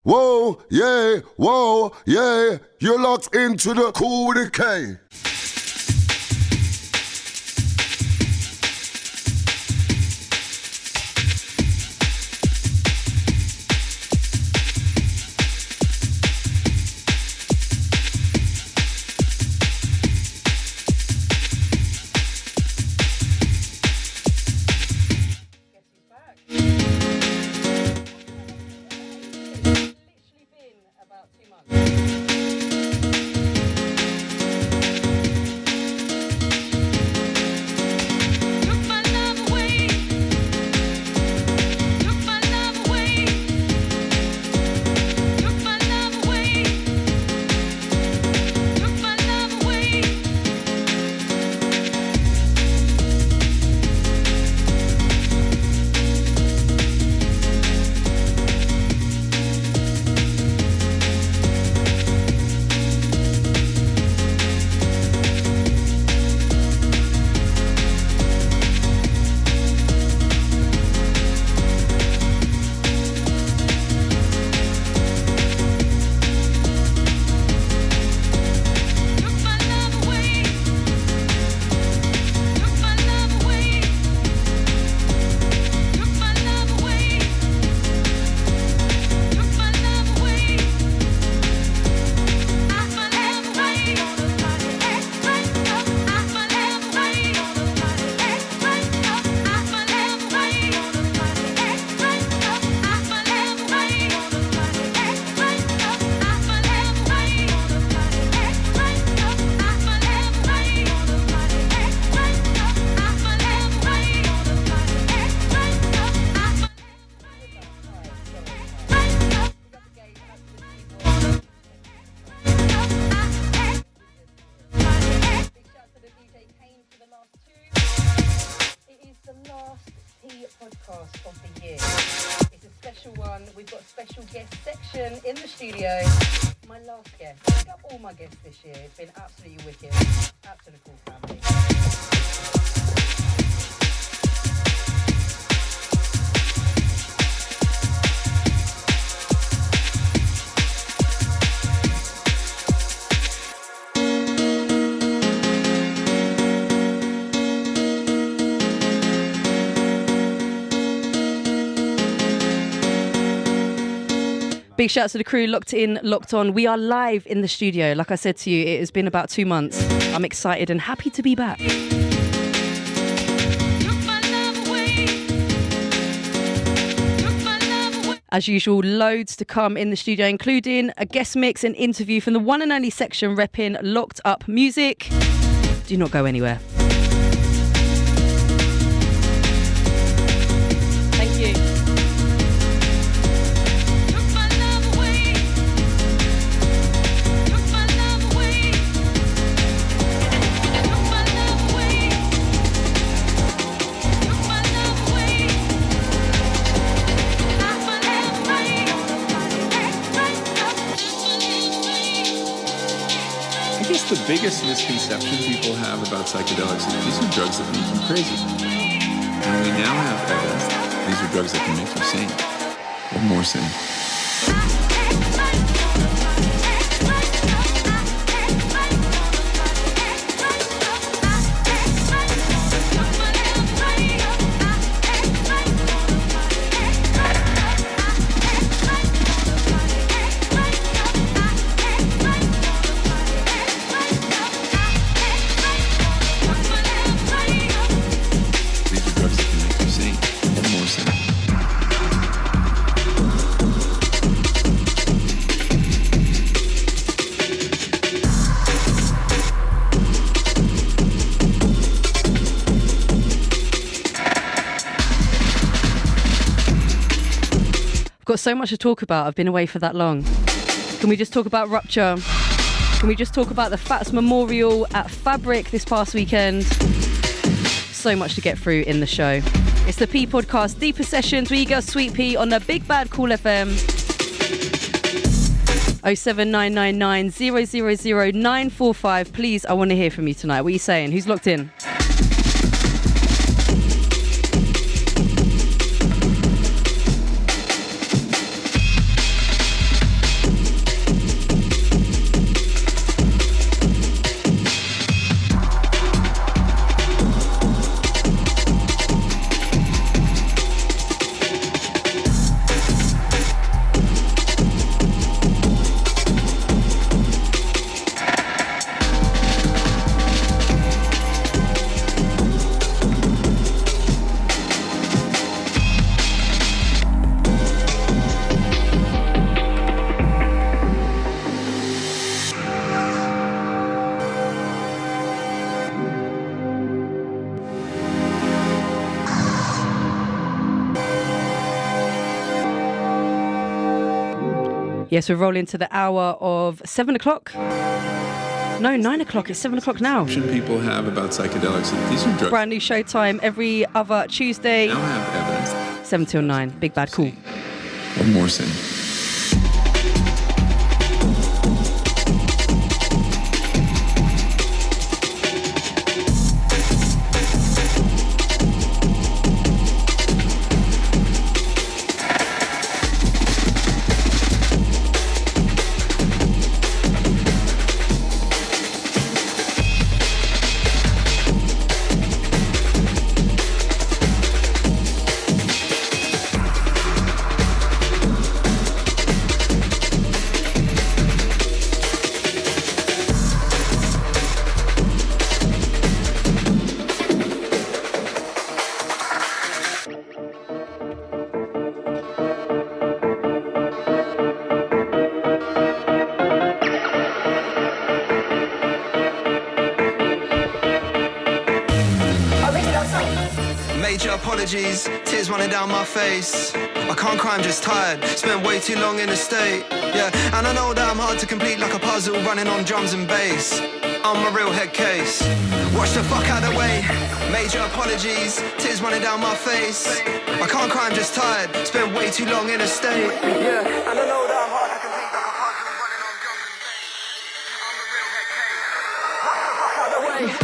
Whoa, yeah, you're locked into the Kool with a K. podcast of the year. It's a special one. We've got a special guest section in the studio. My last guest. I pick up all my guests this year. It's been absolutely wicked. Out to the Kool family. Big shout out to the crew, locked in, locked on. We are live in the studio. Like I said to you, it has been about 2 months. I'm excited and happy to be back. As usual, loads to come in the studio, including a guest mix and interview from the one and only section repping Locked Up Music. Do not go anywhere. Thank you. The biggest misconception people have about psychedelics is these are drugs that make you crazy. And we now have evidence that these are drugs that can make you sane, or more sane. Got so much to talk about. I've been away for that long. Can we just talk about Rupture? Can we just talk about the Fats Memorial at Fabric this past weekend? So much to get through in the show. It's the P Podcast Deeper Sessions with your girl Sweetpea on the Big Bad Kool FM. 07999 000 945. Please, I want to hear from you tonight. What are you saying? Who's locked in? Yes, we're rolling to the hour of 7 o'clock. No, 9 o'clock. It's 7 o'clock now. People have about psychedelics. These are drugs. Brand new showtime every other Tuesday. Now have evidence. 7 till 9. Big Bad Kool. Or more sin. Apologies, tears running down my face. I can't cry, I'm just tired. Spent way too long in the state. Yeah, and I know that I'm hard to complete like a puzzle running on drums and bass. I'm a real head case. Watch the fuck out of the way. Major apologies, tears running down my face. I can't cry, I'm just tired. Spent way too long in the state. Yeah, and I know that I'm hard to complete like a puzzle running on drums and bass. I'm a real head case. Watch the fuck out of the way.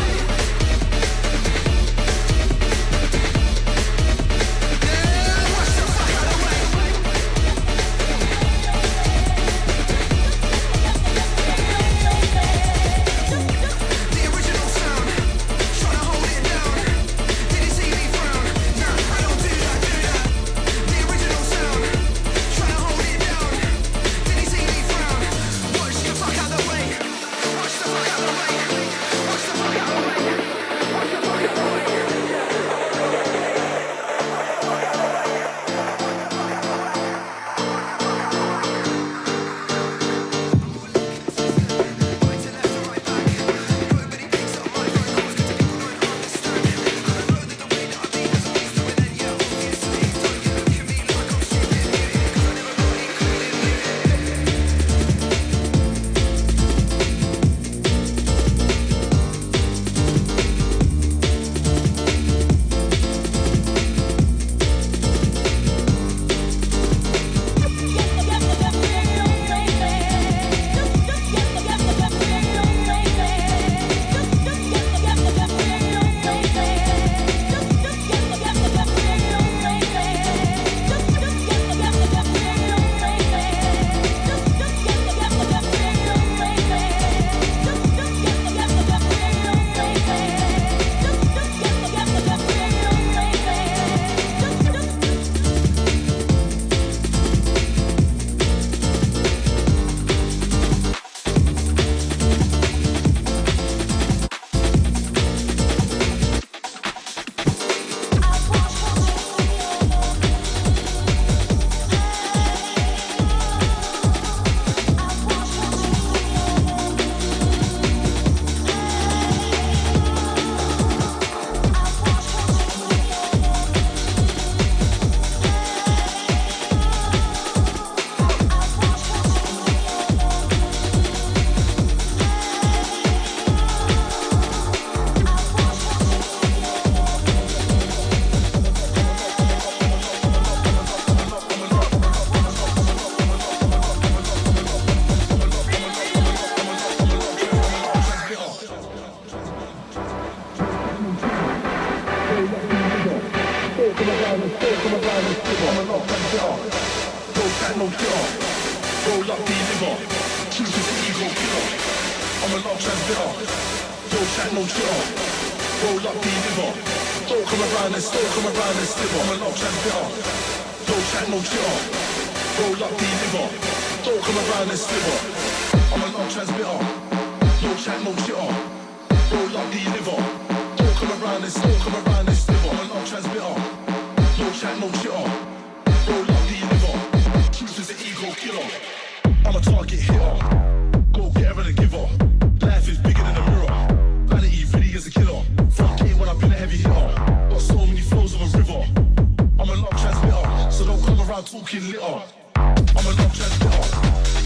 Talking litter. I'm a long transmitter.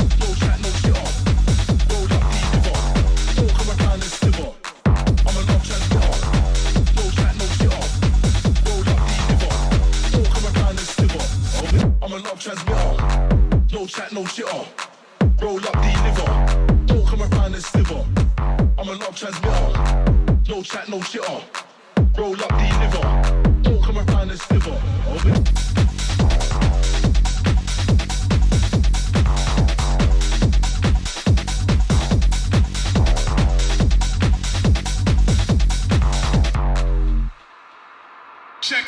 roll up, deliver. Don't come around and sliver. I'm a love transmitter. No chat, no shitter. Roll up, deliver. Don't come around and sliver. Check.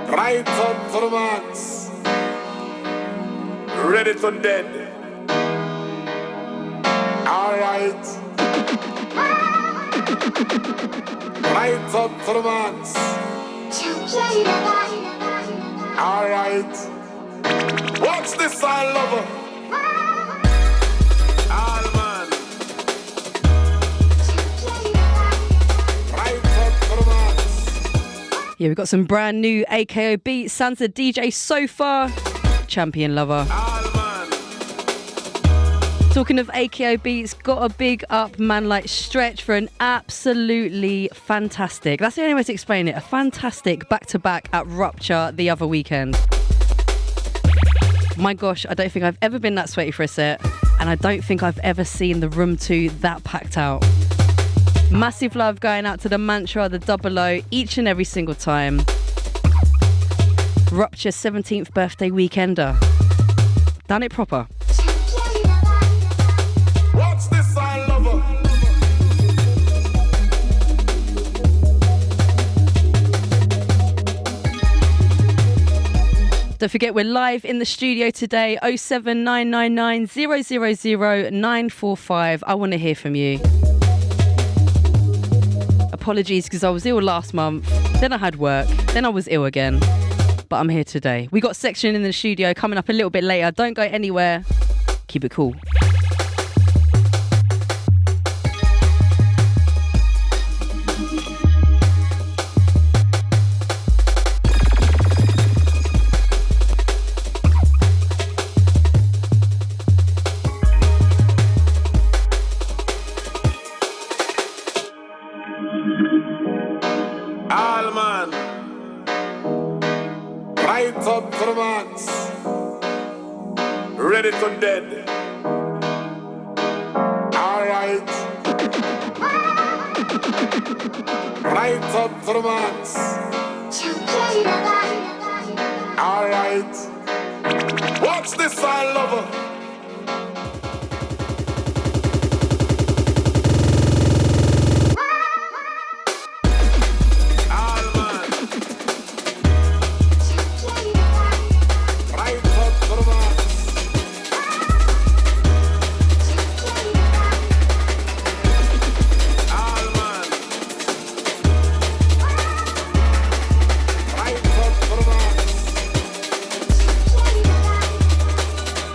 Right up to the max. Ready to dead. Alright. Right up to the max. Alright. Watch this side, lover. All man. Right up to the max. Yeah, we've got some brand new AKO beats. Sansa DJ so far. Champion lover. Talking of AKO beats, got a big up man like Stretch for an absolutely fantastic, that's the only way to explain it, a fantastic back-to-back at Rupture the other weekend. My gosh, I don't think I've ever been that sweaty for a set, and I don't think I've ever seen the Room 2 that packed out. Massive love going out to the Mantra, the Double O, each and every single time. Rupture 17th birthday weekender. Done it proper. Watch this side, lover. Don't forget we're live in the studio today, 07999 000 945. I want to hear from you. Apologies because I was ill last month, then I had work, then I was ill again. But I'm here today. We got Section in the studio coming up a little bit later. Don't go anywhere. Keep it cool. All man. Right up to the max. Ready to dead. Alright. Right up to the max. Alright. Watch this side, lover.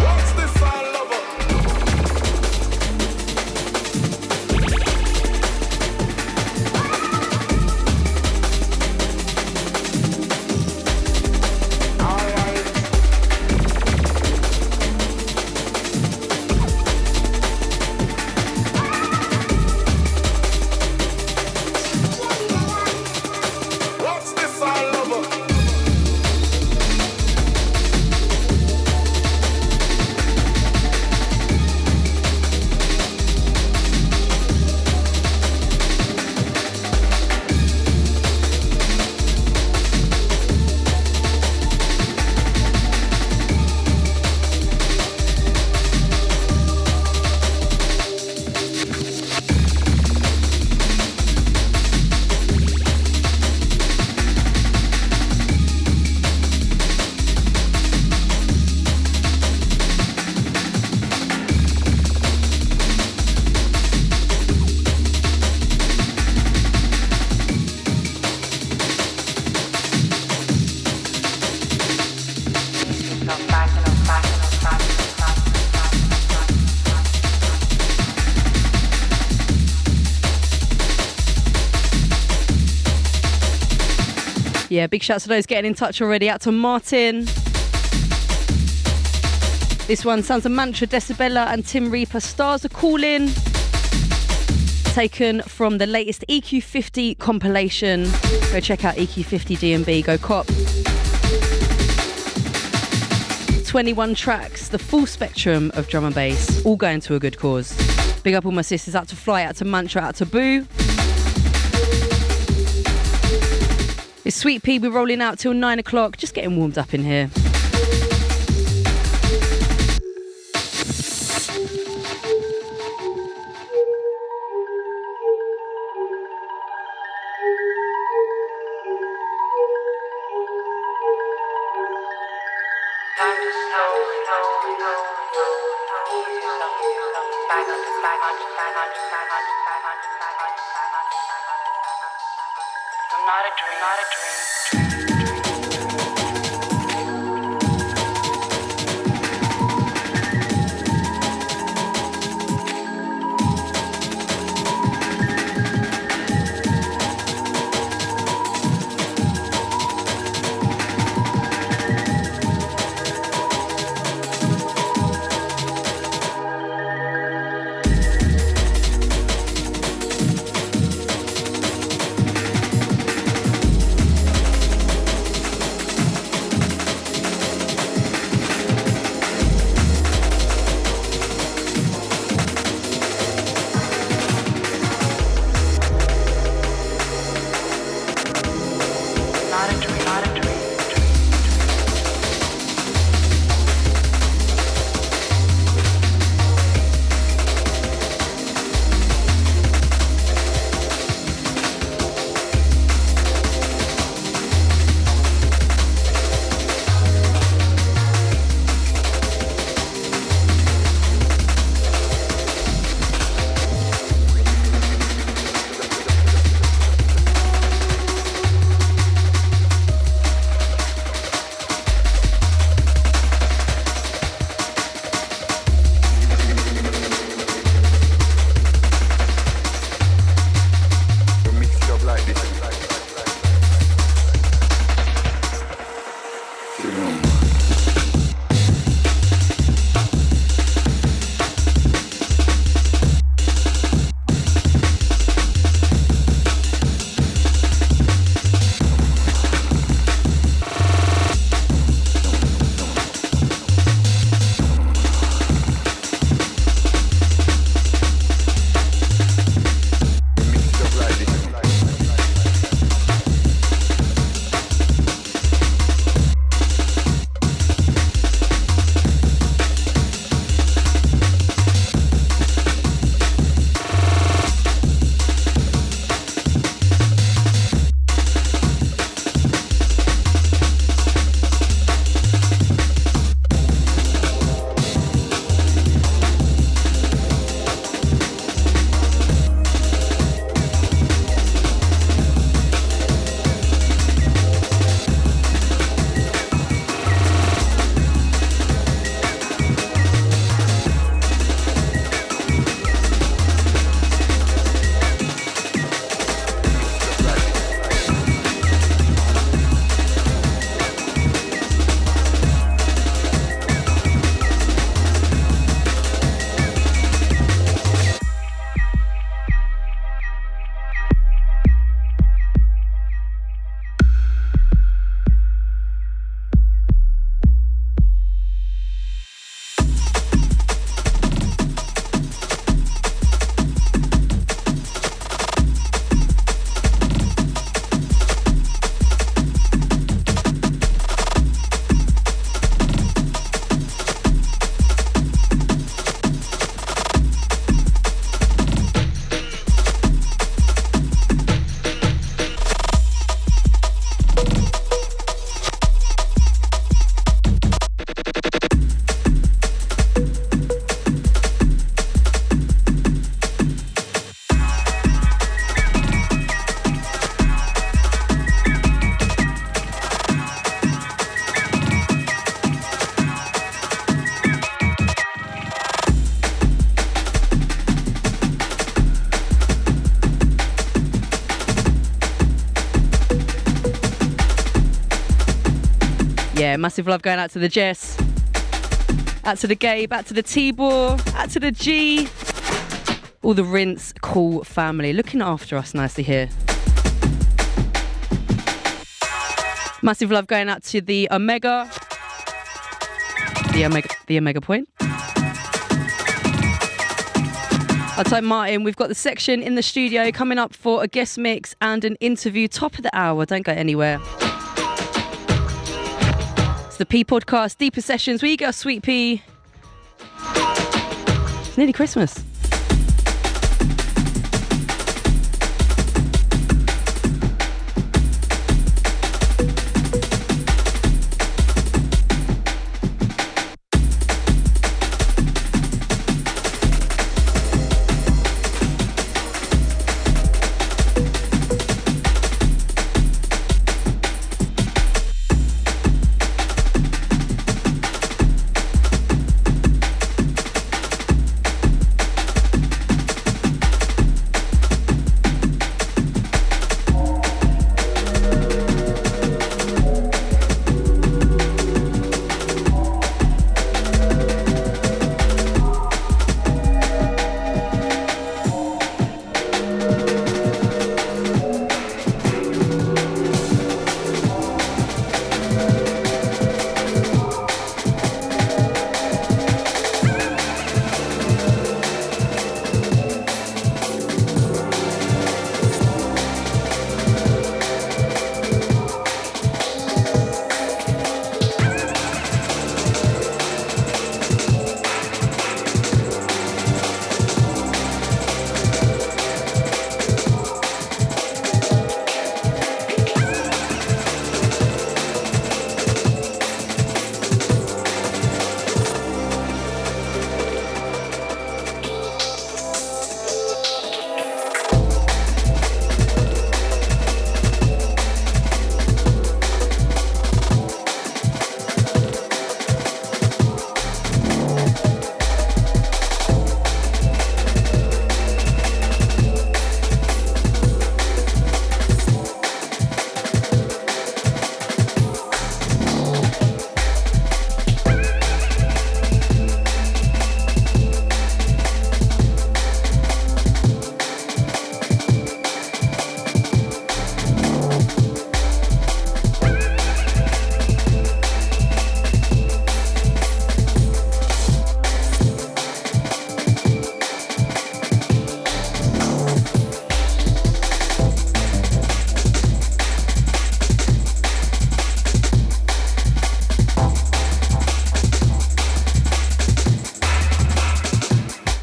Watch this Yeah, big shouts to those getting in touch already. Out to Martin. This one, Sounds of Mantra, Decibella and Tim Reaper. Stars are calling. Taken from the latest EQ50 compilation. Go check out EQ50 DMB. Go cop. 21 tracks, the full spectrum of drum and bass, all going to a good cause. Big up all my sisters. Out to Fly, out to Mantra, out to Boo. It's Sweetpea. We're rolling out till 9 o'clock. Just getting warmed up in here. Not a dream, not a dream. massive love going out to the Jess, out to the Gabe, out to the Tibor, out to the G, all the Rinse Kool family looking after us nicely here. Massive love going out to the Omega, the Omega Point. I'll type Martin, we've got the section in the studio coming up for a guest mix and an interview top of the hour. Don't go anywhere. It's the PeaPodcast, Deeper Sessions. Where you go, Sweetpea? It's nearly Christmas.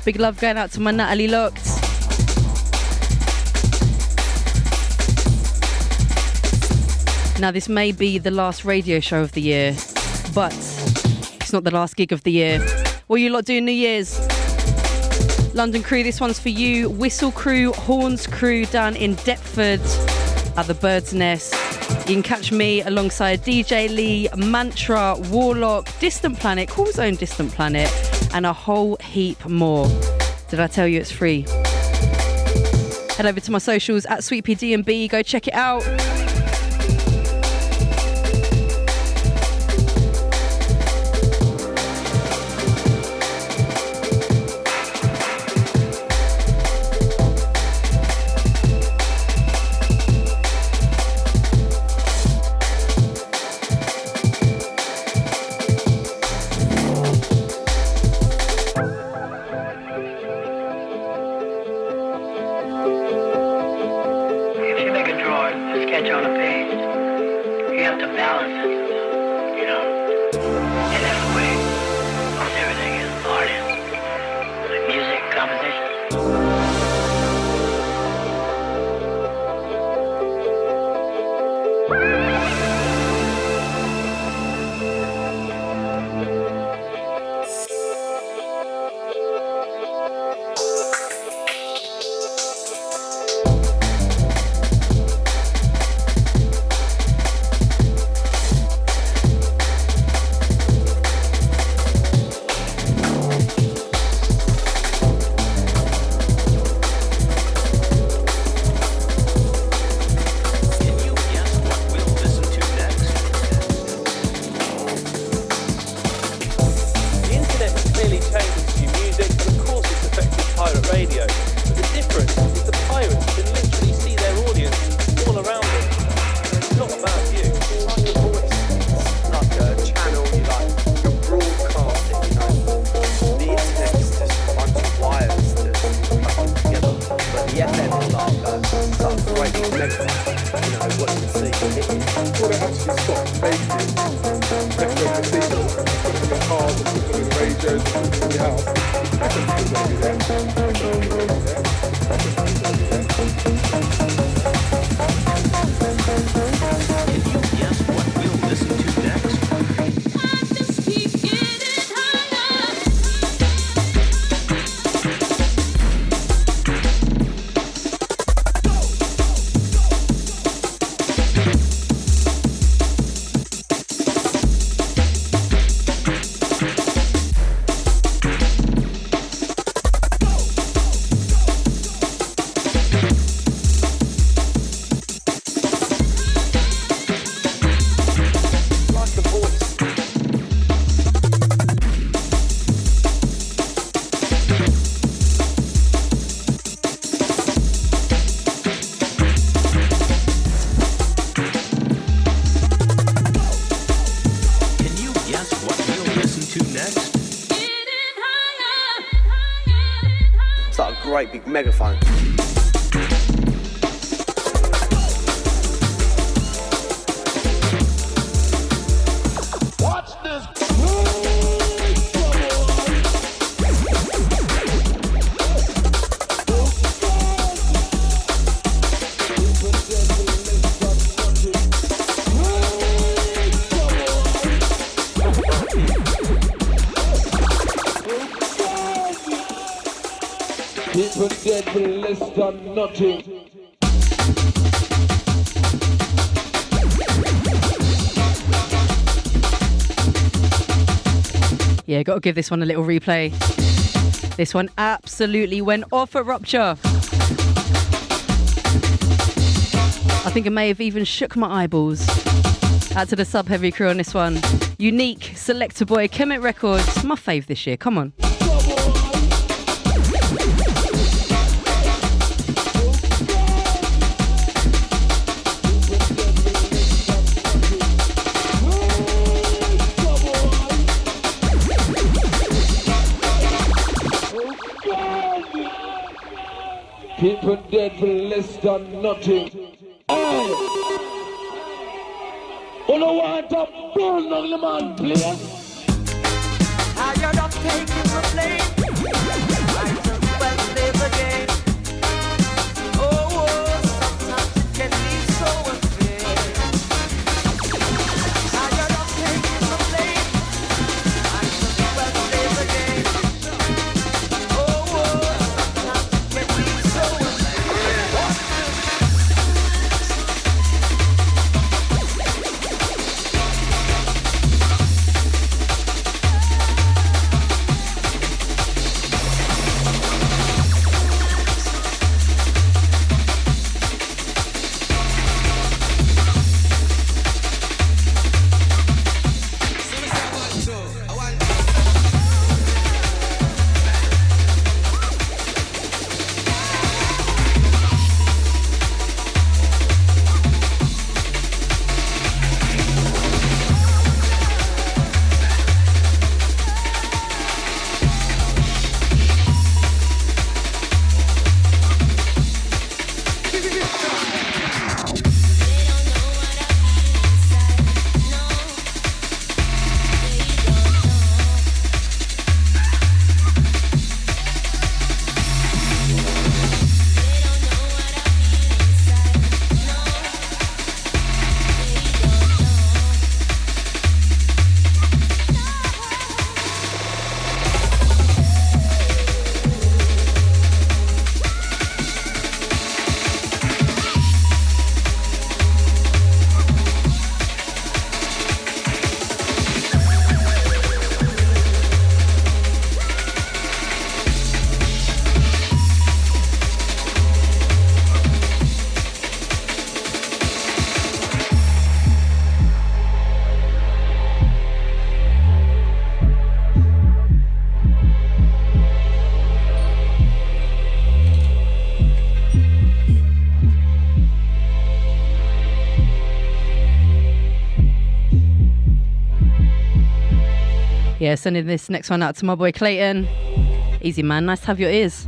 Big love going out to my Natalie Locked. Now, this may be the last radio show of the year, but it's not the last gig of the year. What are you lot doing New Year's? London crew, this one's for you. Whistle crew, horns crew down in Deptford at the Bird's Nest. You can catch me alongside DJ Lee, Mantra, Warlock, Distant Planet, Kool's own Distant Planet, and a whole heap more. Did I tell you it's free? Head over to my socials at SweetPea, go check it out. If you make a drive, just catch Great big megaphone. Watch this. People dead for less than nothing. Yeah, got to give this one a little replay. This one absolutely went off at Rupture. I think it may have even shook my eyeballs. Out to the Sub Heavy crew on this one. Unique, Selector Boy, Kemet Records. My fave this year, come on. People dead for less than nothing. Oh! You don't want to burn on the man, please? Now you're not taking the blame. Might as well play the game. Oh, sometimes it can be so unfair. Now you're not taking the blame. Might as well play the game. Oh, sometimes it can be so unfair. Yeah, sending this next one out to my boy Clayton. Easy, man. Nice to have your ears.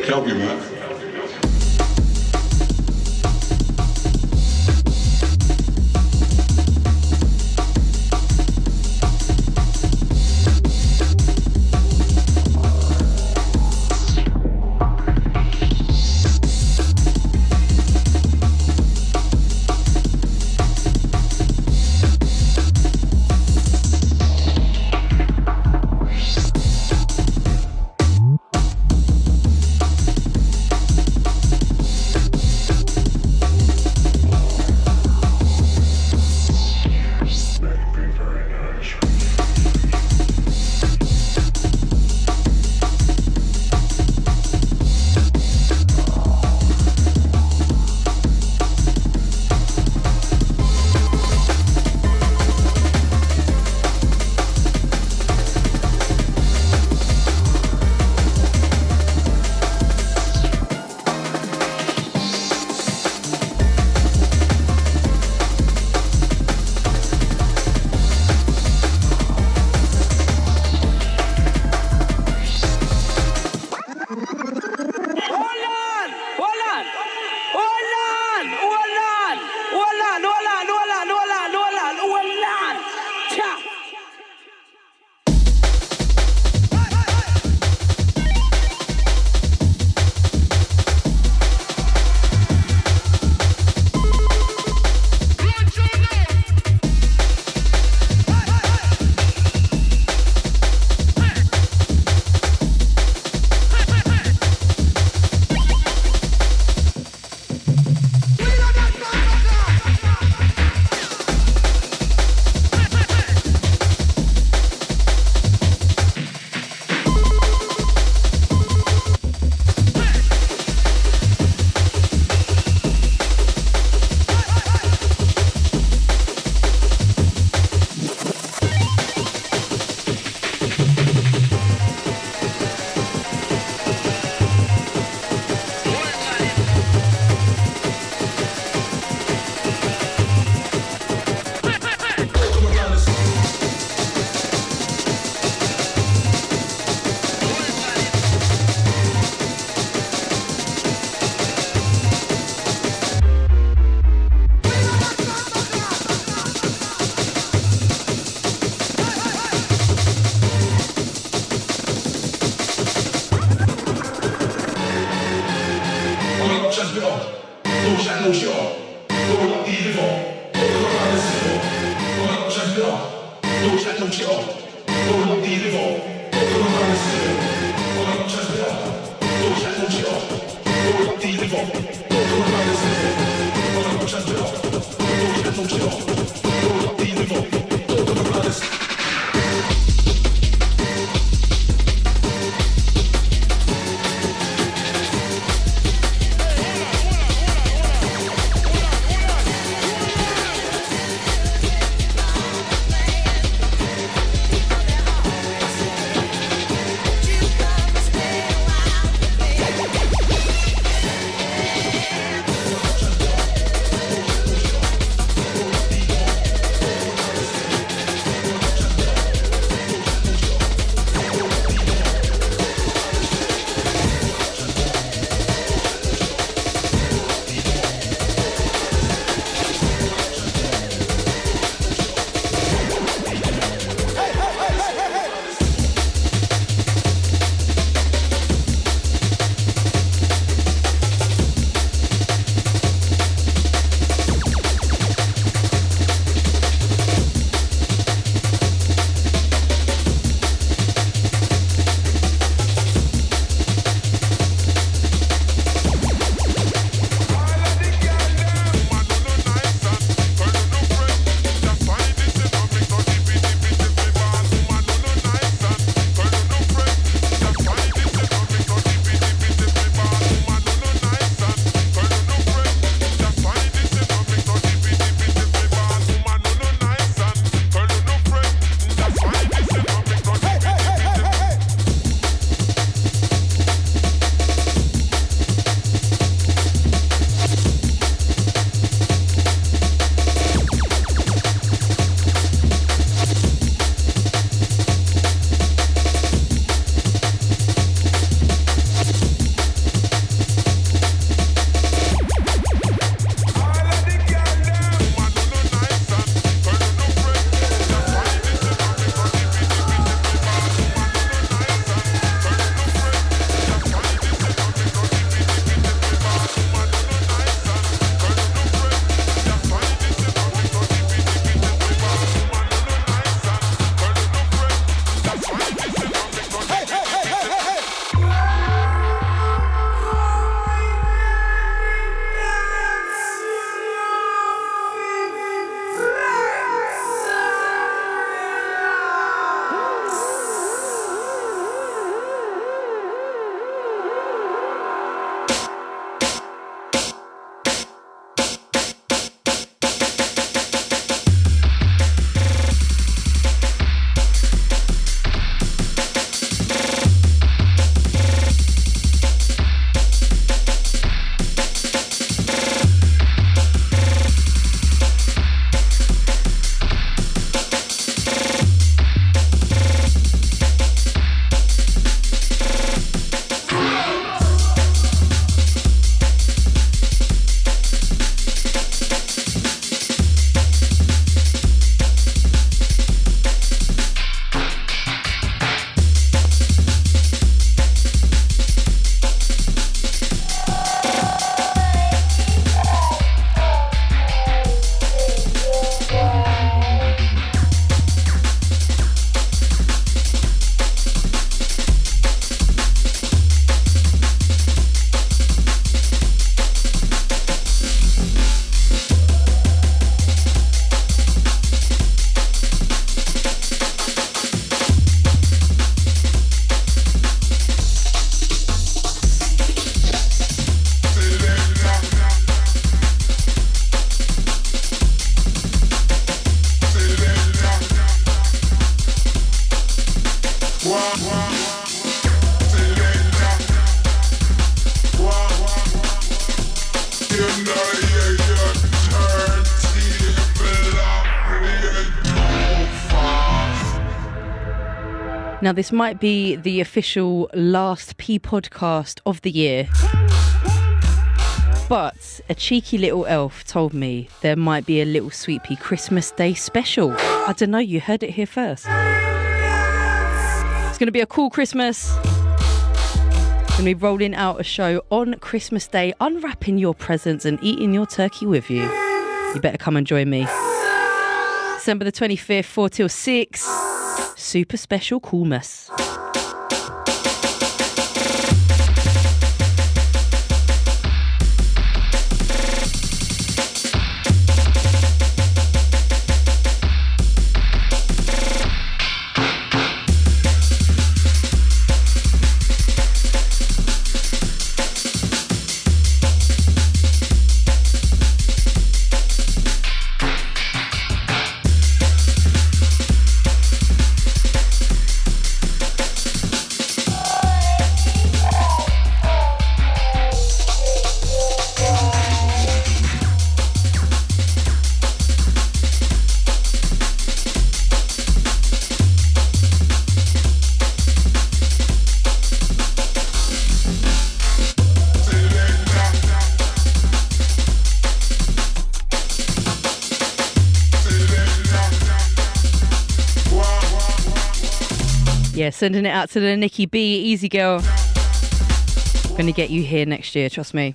Help you, man. Now, this might be the official last PeaPodcast of the year, but a cheeky little elf told me there might be a little Sweetpea Christmas Day special. I don't know, you heard it here first. It's going to be a cool Christmas. Going to be rolling out a show on Christmas Day, unwrapping your presents and eating your turkey with you. You better come and join me. December the 25th, 4 till 6. Super special coolness. Yeah, sending it out to the Nikki B, easy girl. Gonna get you here next year, trust me.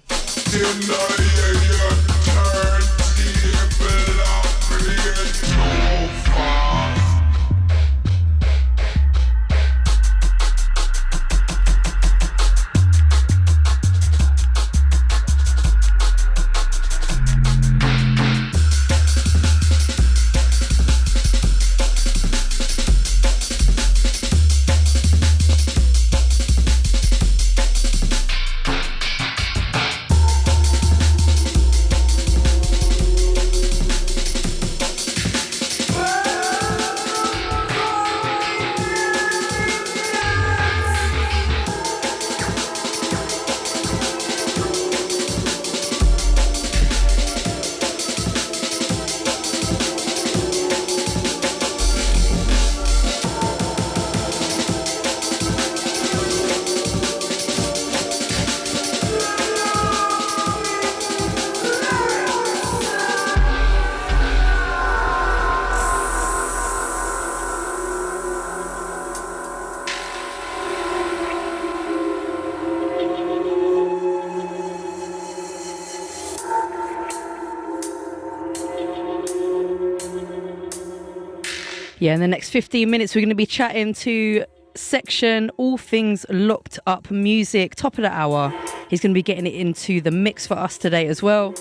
Yeah, in the next 15 minutes, we're going to be chatting to Section, all things locked up music, top of the hour. He's going to be getting it into the mix for us today as well.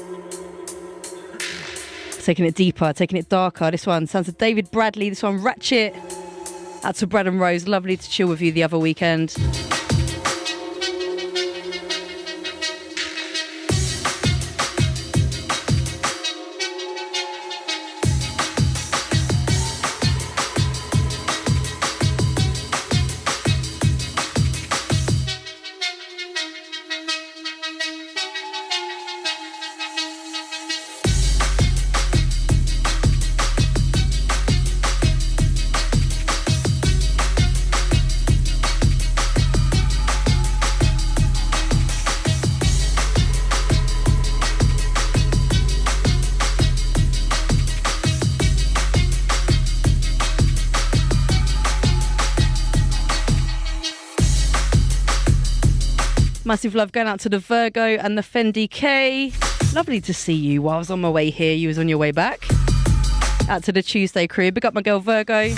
Taking it deeper, taking it darker. This one sounds of David Bradley, this one Ratchet. Out to Brad and Rose, lovely to chill with you the other weekend. Massive love going out to the Virgo and the Fendi K. Lovely to see you. While I was on my way here, you was on your way back. Out to the Tuesday crew. Big up my girl Virgo.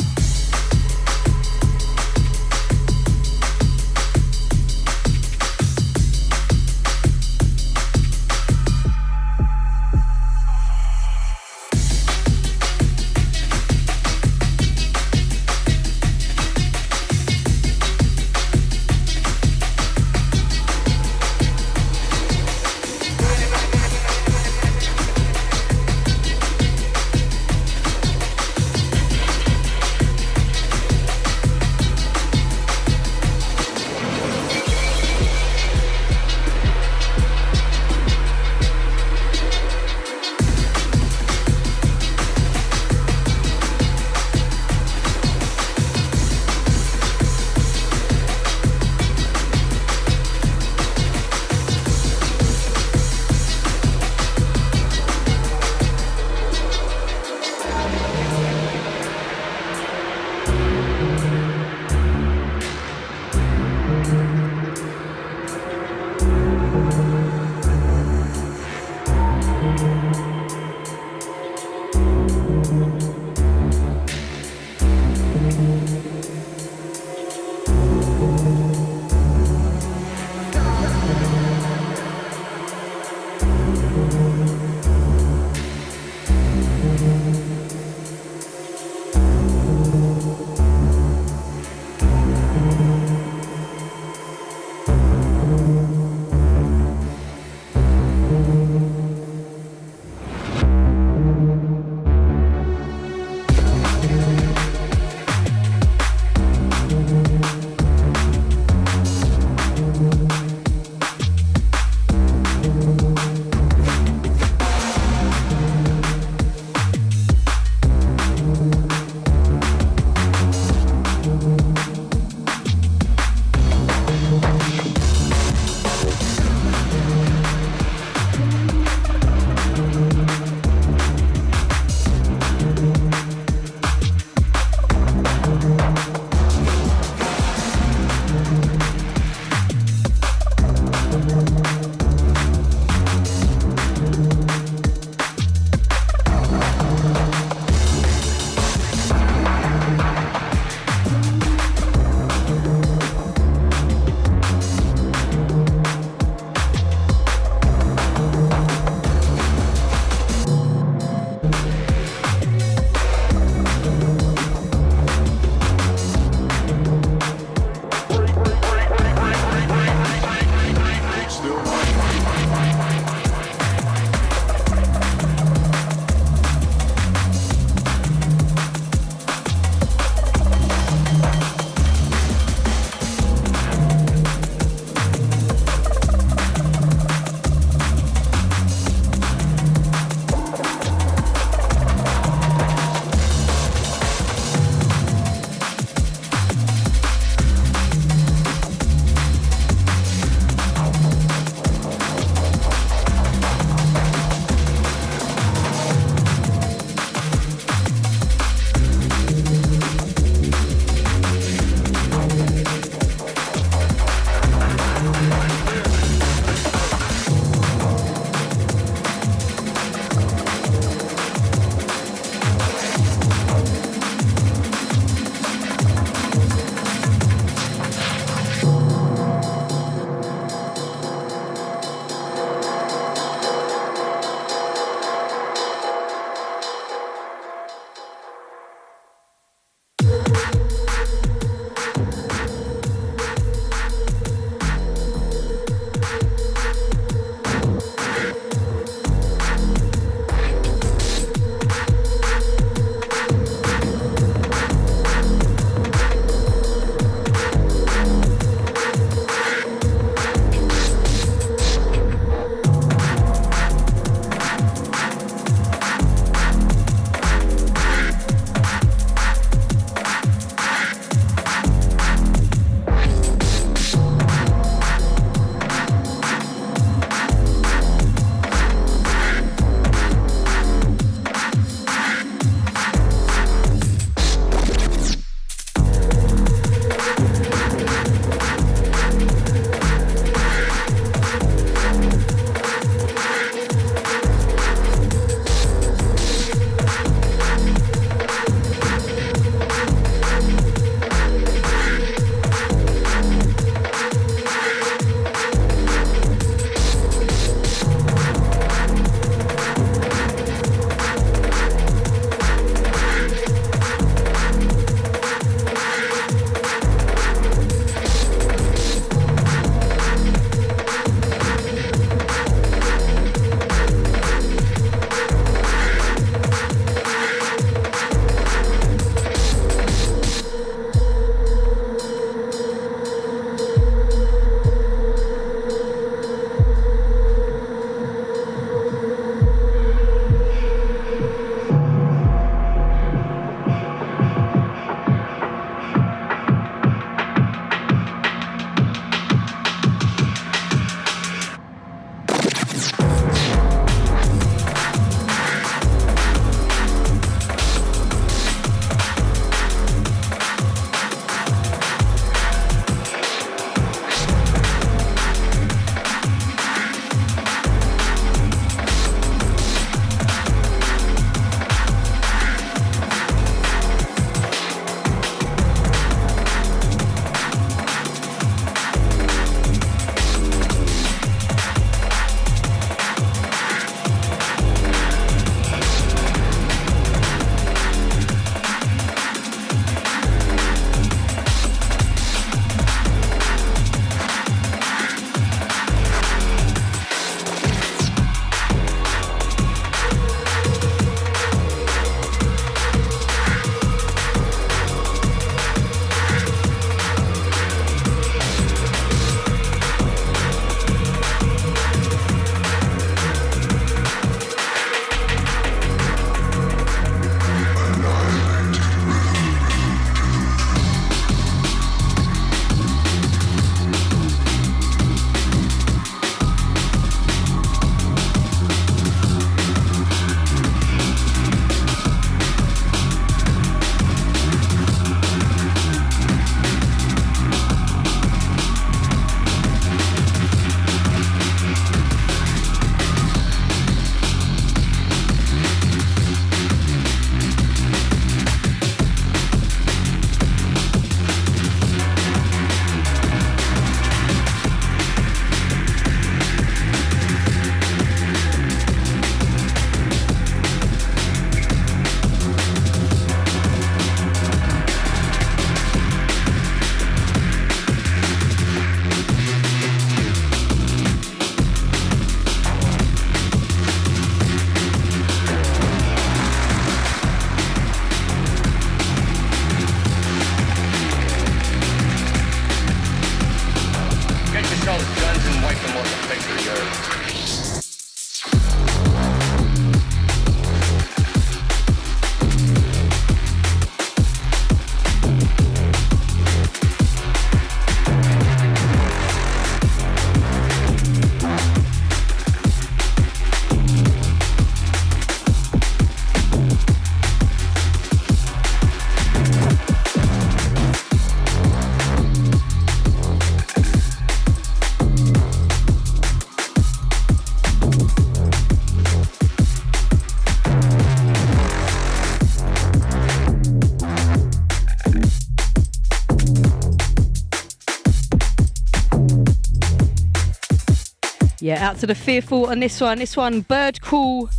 Yeah, out to the Fearful on this one. This one, Bird Kool.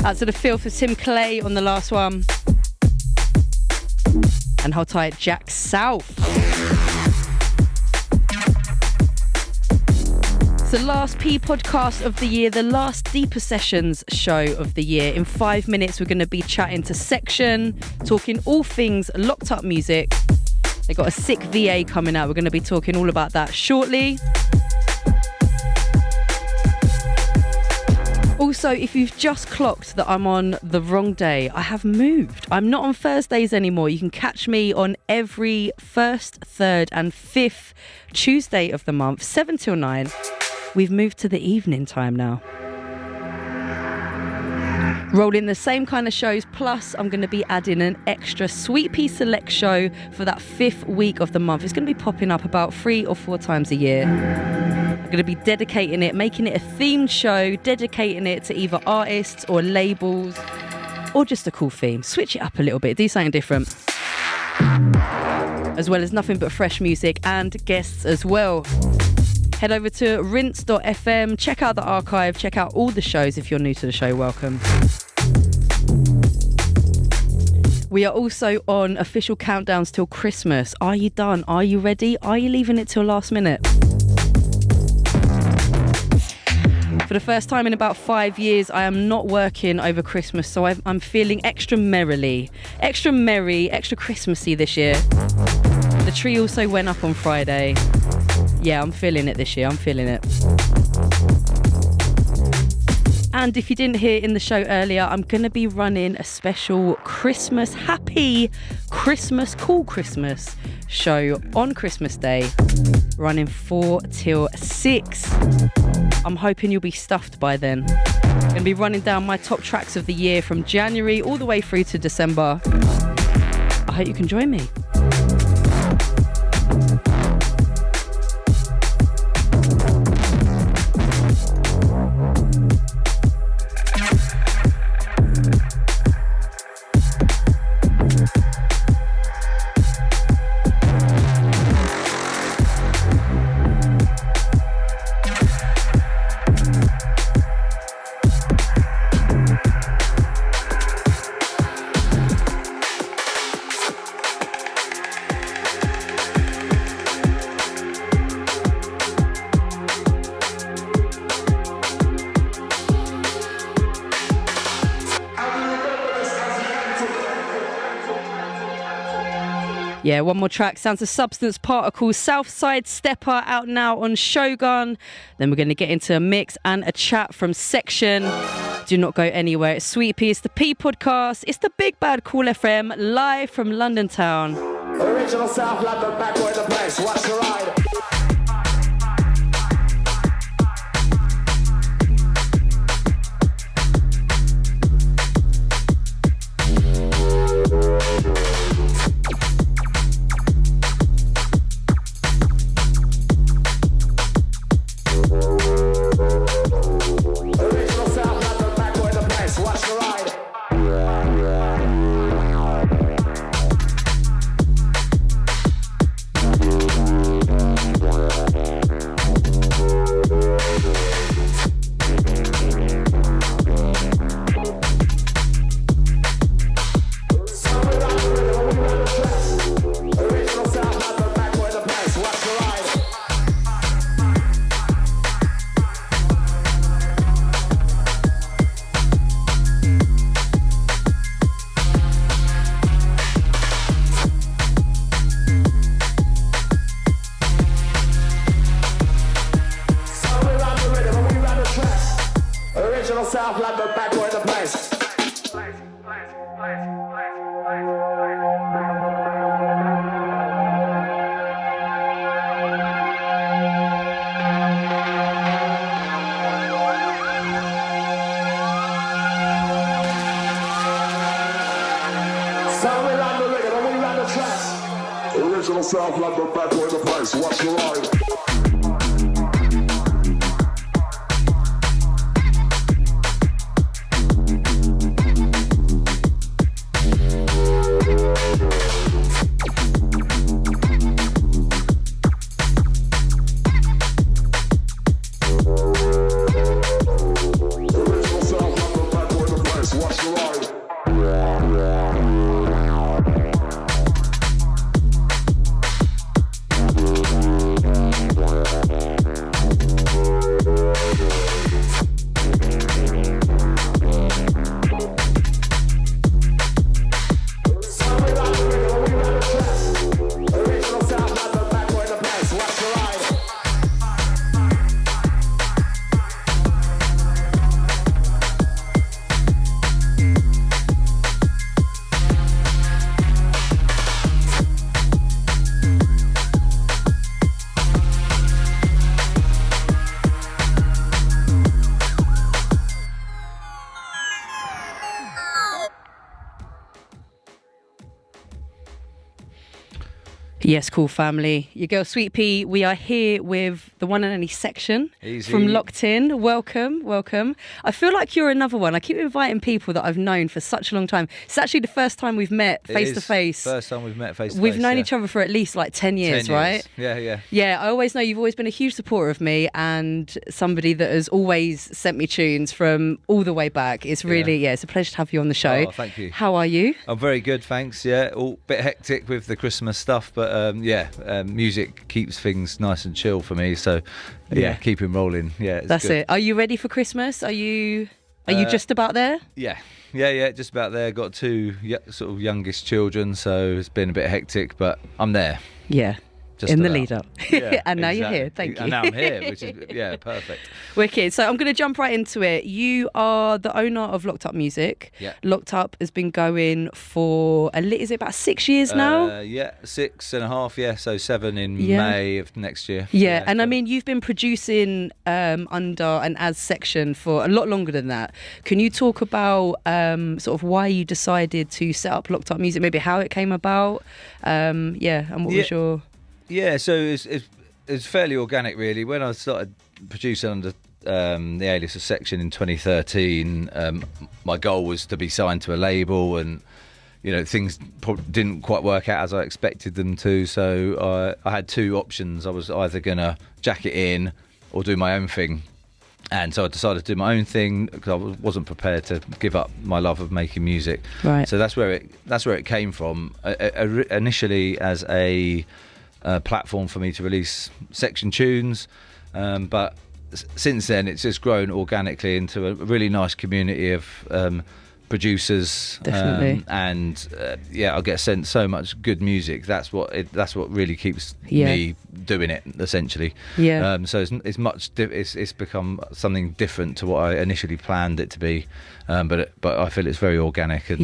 Out to the Feel for Tim Clay on the last one. And hold tight, Jack South. It's the last PeaPodcast of the year, the last Deeper Sessions show of the year. In 5 minutes, we're going to be chatting to Section, talking all things locked up music. They got a sick VA coming out. We're going to be talking all about that shortly. Also, if you've just clocked that I'm on the wrong day, I have moved. I'm not on Thursdays anymore. You can catch me on every first, third and fifth Tuesday of the month, 7 till 9. We've moved to the evening time now. Rolling the same kind of shows, plus I'm going to be adding an extra Sweetpea Select show for that 5th week of the month. It's going to be popping up about 3 or 4 times a year. I'm going to be dedicating it, making it a themed show, dedicating it to either artists or labels or just a cool theme. Switch it up a little bit, do something different. As well as nothing but fresh music and guests as well. Head over to rinse.fm, check out the archive, check out all the shows. If you're new to the show, welcome. We are also on official countdowns till Christmas. Are you done? Are you ready? Are you leaving it till last minute? For the first time in about 5 years, I am not working over Christmas, so I'm feeling extra merry, extra Christmassy this year. The tree also went up on Friday. Yeah, I'm feeling it this year. I'm feeling it. And if you didn't hear in the show earlier, I'm going to be running a special Christmas, happy Christmas, cool Christmas show on Christmas Day, running 4 till 6. I'm hoping you'll be stuffed by then. I'm going to be running down my top tracks of the year from January all the way through to December. I hope you can join me. Yeah, one more track. Sounds of Substance Particles, Southside Stepper, out now on Shogun. Then we're going to get into a mix and a chat from Section. Do not go anywhere. It's Sweetpea, it's the PeaPodcast, it's the Big Bad Kool FM, live from London town. Original South London, back where the place. Watch the ride. South London, back where the place. Sound we run the rhythm and we run the track. Original South London, back where the place. Watch the ride. Yes, Kool family. Your girl Sweetpea. We are here with the one and only Section from Locked In. Welcome, welcome. I feel like you're another one. I keep inviting people that I've known for such a long time. It's actually the first time we've met face to face. First time we've met face to face. We've known each other for at least like 10 years, 10 right? Yeah. Yeah, I always know you've always been a huge supporter of me and somebody that has always sent me tunes from all the way back. It's really, it's a pleasure to have you on the show. Oh, thank you. How are you? I'm very good, thanks. Yeah, all a bit hectic with the Christmas stuff, but music keeps things nice and chill for me. So keeping rolling. Yeah, it's that's good. it. Are you ready for Christmas? Are you just about there? Yeah, just about there. Got two sort of youngest children, so it's been a bit hectic, but I'm there. Yeah. Just in about. the lead up. Yeah, and now you're here. Thank you. And now I'm here, which is, perfect. Wicked. So I'm going to jump right into it. You are the owner of Locked Up Music. Yeah. Locked Up has been going for, is it about 6 years now? 6.5, yeah. So 7 in May of next year. Yeah, and I mean, you've been producing under and as Section for a lot longer than that. Can you talk about sort of why you decided to set up Locked Up Music, maybe how it came about? And what was your... Yeah, so it's fairly organic, really. When I started producing under the alias of Section in 2013, my goal was to be signed to a label, and things didn't quite work out as I expected them to. So I had two options. I was either going to jack it in or do my own thing. And so I decided to do my own thing because I wasn't prepared to give up my love of making music. Right. So that's where it came from. Initially as a platform for me to release Section tunes, but since then it's just grown organically into a really nice community of producers. Definitely. I get sent so much good music. That's what really keeps me doing it, essentially. So it's become something different to what I initially planned it to be, but I feel it's very organic and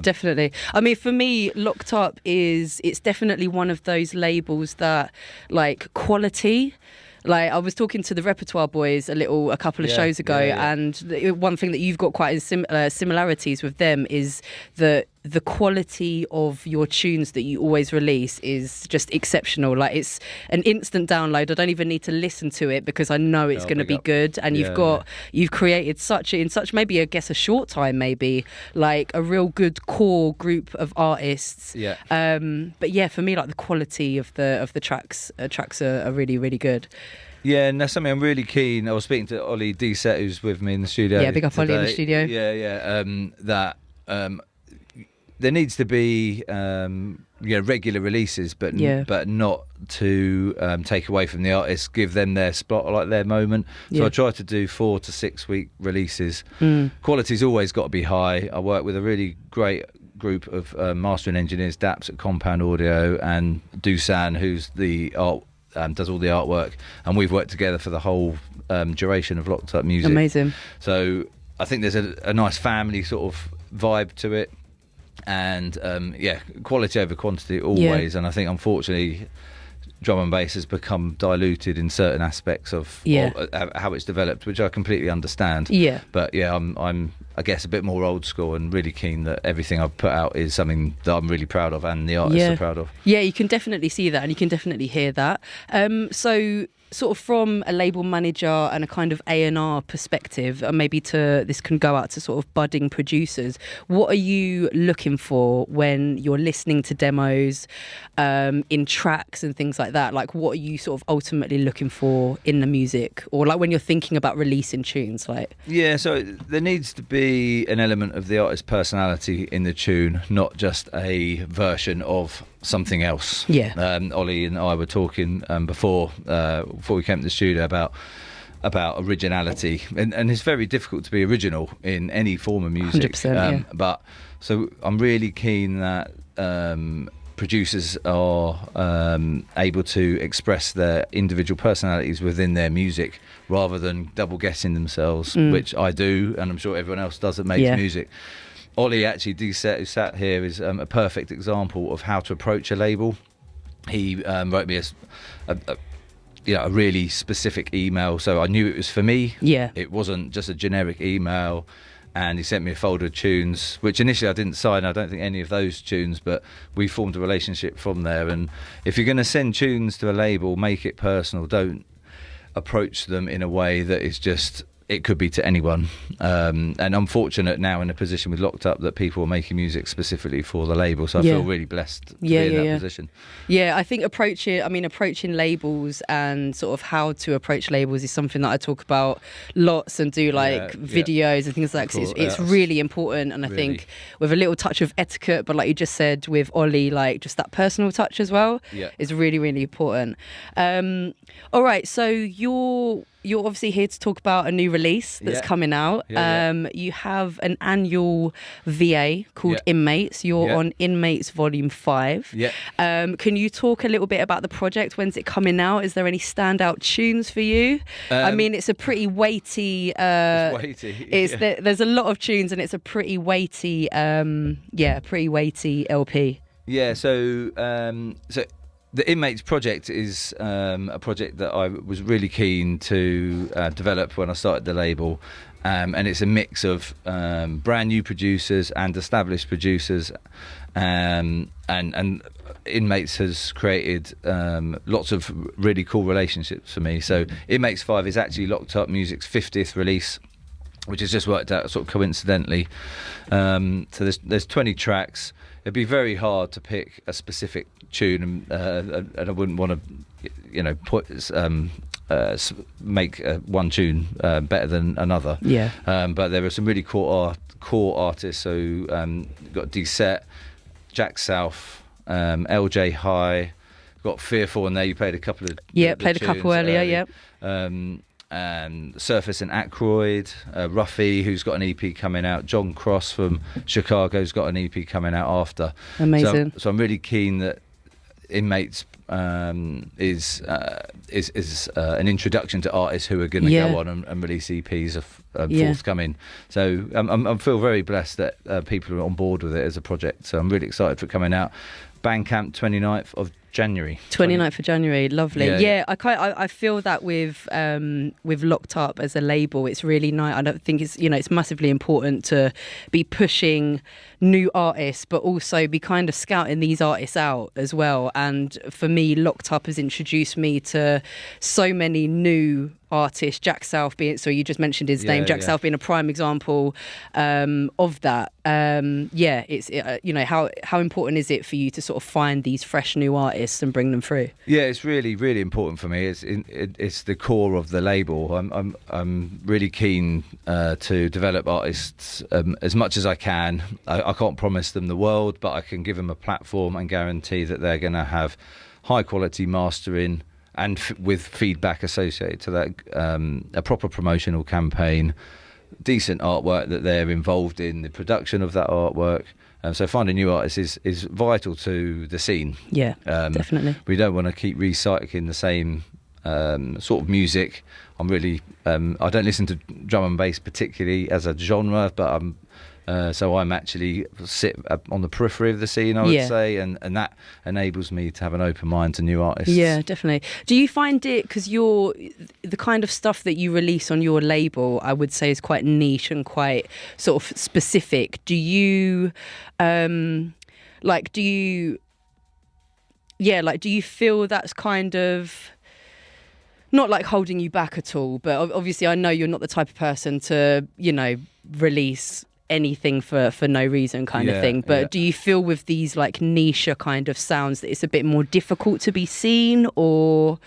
definitely. I mean, for me, Locked Up it's definitely one of those labels that, like, quality. Like, I was talking to the Repertoire boys a couple of shows ago, and one thing that you've got quite similarities with them is that the quality of your tunes that you always release is just exceptional. Like, it's an instant download. I don't even need to listen to it because I know it's going to be good. And you've created in such maybe, I guess, a short time, maybe, like a real good core group of artists. Yeah. But yeah, for me, like, the quality of the tracks are really, really good. Yeah, and that's something I'm really keen. I was speaking to Ollie D-Set, who's with me in the studio. Yeah, big up today. Ollie in the studio. That there needs to be regular releases, but not to take away from the artists, give them their spotlight, their moment. So I try to do 4 to 6 week releases. Quality's always got to be high. I work with a really great group of mastering engineers, Daps at Compound Audio, and Dusan, who's the art. Does all the artwork, and we've worked together for the whole duration of Locked Up Music. Amazing. So I think there's a nice family sort of vibe to it, and quality over quantity always. And I think, unfortunately, drum and bass has become diluted in certain aspects of how it's developed, which I completely understand. But I'm I guess a bit more old school and really keen that everything I've put out is something that I'm really proud of and the artists are proud of. Yeah, you can definitely see that and you can definitely hear that. So sort of from a label manager and a kind of A&R perspective, and maybe this can go out to sort of budding producers, what are you looking for when you're listening to demos, in tracks and things like that? Like, what are you sort of ultimately looking for in the music, or like when you're thinking about releasing tunes? Like, so there needs to be an element of the artist's personality in the tune, not just a version of something else. Ollie and I were talking before we came to the studio about originality, and it's very difficult to be original in any form of music. 100%, but so I'm really keen that producers are able to express their individual personalities within their music rather than double guessing themselves, which I do, and I'm sure everyone else does that makes music. Ollie, actually, D-Set, who sat here, is a perfect example of how to approach a label. He wrote me a really specific email, so I knew it was for me. It wasn't just a generic email. and he sent me a folder of tunes, which initially I didn't sign. I don't think any of those tunes, but we formed a relationship from there. And if you're going to send tunes to a label, make it personal. Don't approach them in a way that is just, it could be to anyone. And I'm fortunate now in a position with Locked Up that people are making music specifically for the label, so I feel really blessed to be in that position. Yeah, I think approaching labels and sort of how to approach labels is something that I talk about lots and do videos and things like that. It's really important, and I think with a little touch of etiquette, but like you just said with Ollie, like just that personal touch as well is really, really important. All right, so you're obviously here to talk about a new release that's coming out. You have an annual VA called Inmates. You're on Inmates Volume 5. Can you talk a little bit about the project? When's it coming out? Is there any standout tunes for you? I mean, it's a pretty weighty... There's a lot of tunes, and it's a pretty weighty, LP. Yeah, so the Inmates project is a project that I was really keen to develop when I started the label, and it's a mix of brand new producers and established producers, and Inmates has created lots of really cool relationships for me. So Inmates 5 is actually Locked Up Music's 50th release, which has just worked out sort of coincidentally. So there's 20 tracks. It'd be very hard to pick a specific tune, and I wouldn't want to make one tune better than another. But there are some really core artists. So you've got D-Set, Jack South, LJ High, got Fearful in there. You played a couple of played a couple earlier. And Surface and Aykroyd, Ruffy, who's got an EP coming out, John Cross from Chicago's got an EP coming out after. Amazing. So I'm really keen that Inmates is an introduction to artists who are going to go on and release EPs forthcoming. So I feel very blessed that people are on board with it as a project. So I'm really excited for it coming out. Bandcamp 29th of January. 29th of January, lovely. I feel that with Locked Up as a label, it's really nice. I don't think it's massively important to be pushing new artists, but also be kind of scouting these artists out as well. And for me, Locked Up has introduced me to so many new artists. Jack South being, so you just mentioned his name, Jack South being a prime example of that. It's how important is it for you to sort of find these fresh new artists and bring them through? Yeah, it's really, really important for me. It's the core of the label. I'm really keen to develop artists as much as I can. I can't promise them the world, but I can give them a platform and guarantee that they're going to have high quality mastering and with feedback associated to that, a proper promotional campaign, decent artwork that they're involved in the production of that artwork. So finding new artists is vital to the scene. Yeah, definitely. We don't want to keep recycling the same sort of music. I don't listen to drum and bass particularly as a genre, but I'm actually sit on the periphery of the scene, I would say, and that enables me to have an open mind to new artists. Yeah, definitely. Do you find it, because the kind of stuff that you release on your label, I would say, is quite niche and quite sort of specific. Do you do you feel that's kind of not like holding you back at all? But obviously I know you're not the type of person to, release anything for no reason kind of thing, but do you feel with these like niche kind of sounds that it's a bit more difficult to be seen? Or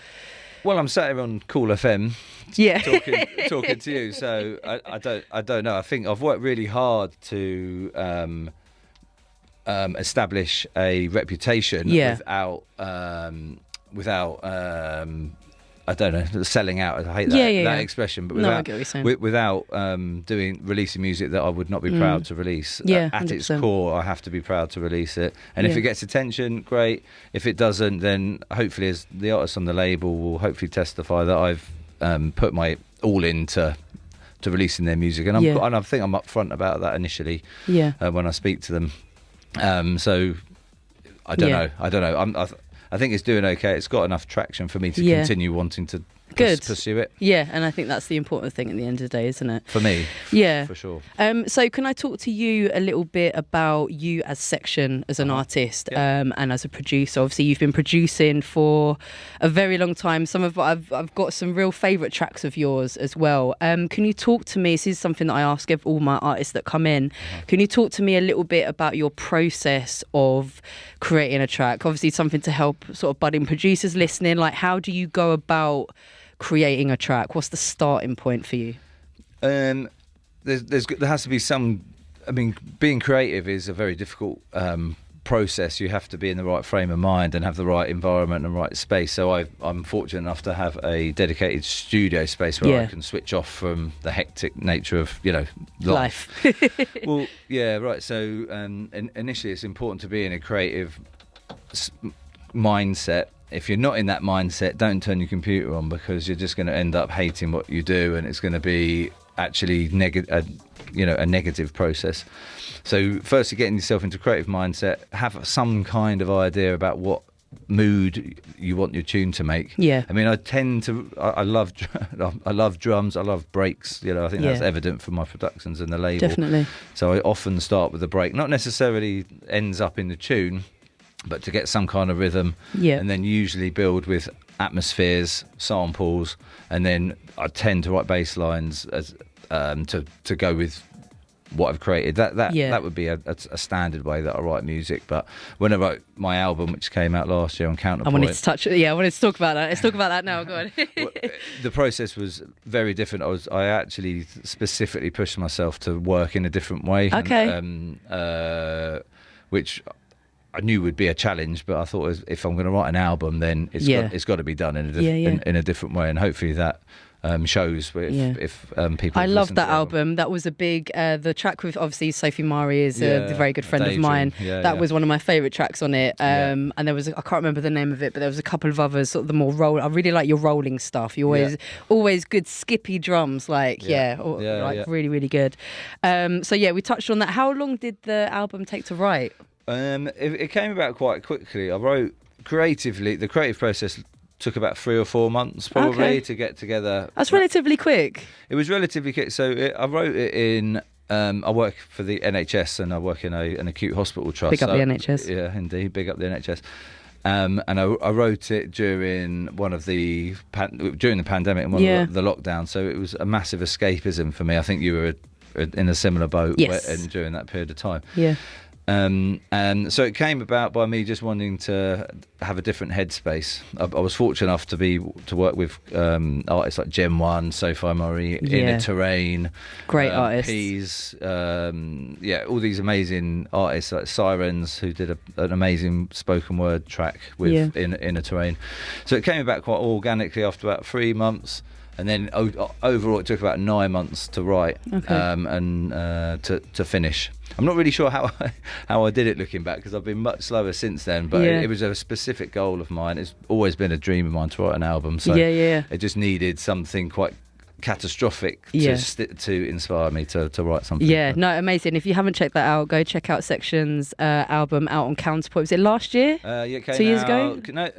well, I'm sat here on Kool FM talking to you, so I don't know. I think I've worked really hard to establish a reputation without I don't know, selling out. I hate that expression, but without releasing music that I would not be proud to release. At its core, I have to be proud to release it. And if it gets attention, great. If it doesn't, then hopefully, as the artists on the label will hopefully testify that I've put my all into releasing their music. And I think I'm upfront about that initially when I speak to them. So I don't know. I think it's doing okay. It's got enough traction for me to continue wanting to Good. pursue it. Yeah, and I think that's the important thing at the end of the day, isn't it? For me, yeah, for sure. So can I talk to you a little bit about you as Section, as an artist, and as a producer? Obviously, you've been producing for a very long time. I've got some real favourite tracks of yours as well. Can you talk to me? This is something that I ask of all my artists that come in. Can you talk to me a little bit about your process of creating a track? Obviously, something to help sort of budding producers listening. Like, how do you go about creating a track? What's the starting point for you? There has to be some. I mean, being creative is a very difficult process. You have to be in the right frame of mind and have the right environment and right space. So I'm fortunate enough to have a dedicated studio space where I can switch off from the hectic nature of life. Well, yeah, right. So initially, it's important to be in a creative mindset. If you're not in that mindset, don't turn your computer on, because you're just going to end up hating what you do, and it's going to be actually a negative process. So firstly, getting yourself into a creative mindset, have some kind of idea about what mood you want your tune to make. Yeah. I mean, I love drums, I love breaks. I think that's evident from my productions and the label. Definitely. So I often start with a break, not necessarily ends up in the tune, but to get some kind of rhythm, and then usually build with atmospheres, samples, and then I tend to write bass lines as to go with what I've created. That would be a standard way that I write music. But when I wrote my album, which came out last year on Counterpoint, I wanted to talk about that. Let's talk about that now. Go on. Well, the process was very different. I actually specifically pushed myself to work in a different way. Okay. Which I knew would be a challenge, but I thought if I'm going to write an album, then it's got to be done in a different way, and hopefully that shows if people. I love that album. That was a big. The track with obviously Sophie Mari is a very good friend of mine. That was one of my favourite tracks on it. And there was I can't remember the name of it, but there was a couple of others. Sort of the more roll. I really like your rolling stuff. You always good skippy drums. Really really good. So we touched on that. How long did the album take to write? It came about quite quickly. I wrote creatively. The creative process took about 3 or 4 months probably to get together. That's relatively quick. It was relatively quick. So I wrote it in. I work for the NHS and I work in an acute hospital trust. Big up the NHS. Yeah, indeed. Big up the NHS. And I wrote it during during the pandemic and one of the lockdown. So it was a massive escapism for me. I think you were in a similar boat during that period of time. Yeah. And so it came about by me just wanting to have a different headspace. I was fortunate enough to work with artists like Gem One, Sophie Murray, Inner Terrain, great artists, Peas, all these amazing artists like Sirens, who did an amazing spoken word track with Inner Terrain. So it came about quite organically after about 3 months. And then overall, it took about 9 months to write and to finish. I'm not really sure how I did it looking back, because I've been much slower since then. But it was a specific goal of mine. It's always been a dream of mine to write an album. So it just needed something quite catastrophic to inspire me to write something. Amazing. If you haven't checked that out, go check out Section's album out on Counterpoint. Was it last year? It came 2 years ago? No,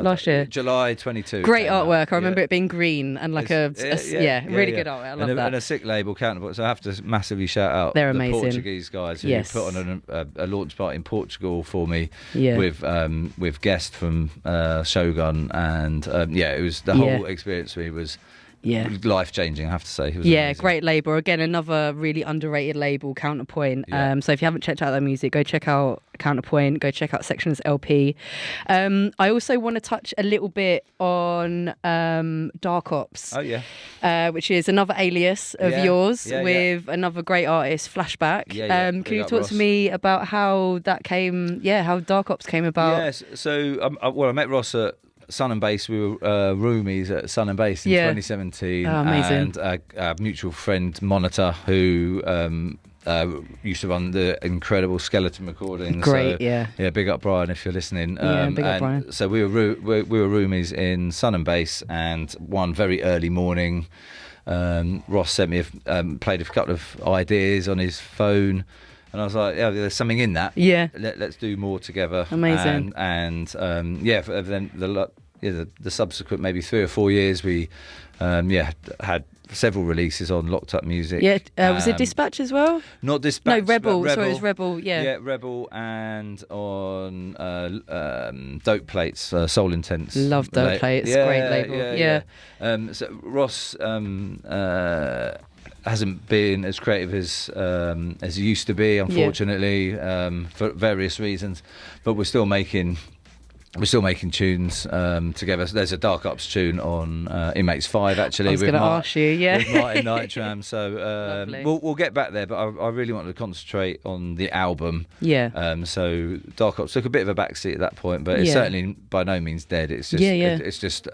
last year. July 22. Great artwork. I remember it being green and like really good artwork. I love that. And a sick label, Counterpoint. So I have to massively shout out the Portuguese guys who put on a launch party in Portugal for me with guests from Shogun, and it was the whole experience for me was life-changing, I have to say. It was amazing. Great label. Again, another really underrated label, Counterpoint. So if you haven't checked out their music, go check out Counterpoint, go check out Section's LP. I also want to touch a little bit on Dark Ops, which is another alias of yours with another great artist, Flashback. Can you talk to me about how that came, how Dark Ops came about? Yes, so I met Ross at Sun and Bass. We were roomies at Sun and Bass in 2017. Oh, amazing. And our mutual friend Monitor, who used to run the incredible Skeleton recordings. Great, big up Brian if you're listening. Big up Brian. So we were roomies in Sun and Bass, and one very early morning, Ross sent me played a couple of ideas on his phone. And I was like, there's something in that. Yeah. Let's do more together. Amazing. And then the subsequent maybe 3 or 4 years, we had several releases on Locked Up Music. Yeah, was it Dispatch as well? Not Dispatch. No, Rebel. Rebel. Sorry, it was Rebel. Yeah, Rebel, and on Dope Plates, Soul Intense. Love Dope Plates. Great label. Yeah. So Ross hasn't been as creative as he used to be, unfortunately, for various reasons. But we're still making tunes together. So there's a Dark Ops tune on Inmates 5, actually. I was going to ask you, with Martin Nightram. So we'll get back there, but I really wanted to concentrate on the album. Yeah. So Dark Ops took a bit of a backseat at that point, but it's certainly by no means dead. It's just it's just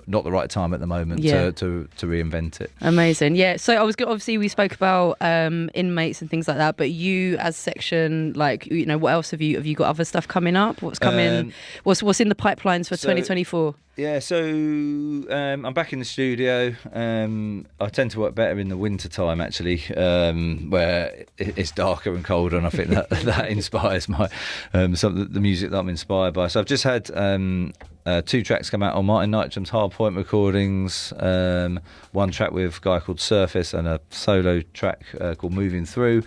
not the right time at the moment to reinvent it. Amazing. Yeah. So obviously we spoke about Inmates and things like that, but you as Section, like, what else have you got other stuff coming up? What's coming? What's in the pipelines for 2024? Yeah, so I'm back in the studio. I tend to work better in the winter time, actually, where it's darker and colder, and I think that inspires my some of the music that I'm inspired by. So I've just had 2 tracks come out on Martin Nightram's Hardpoint recordings. One track with a guy called Surface, and a solo track called Moving Through.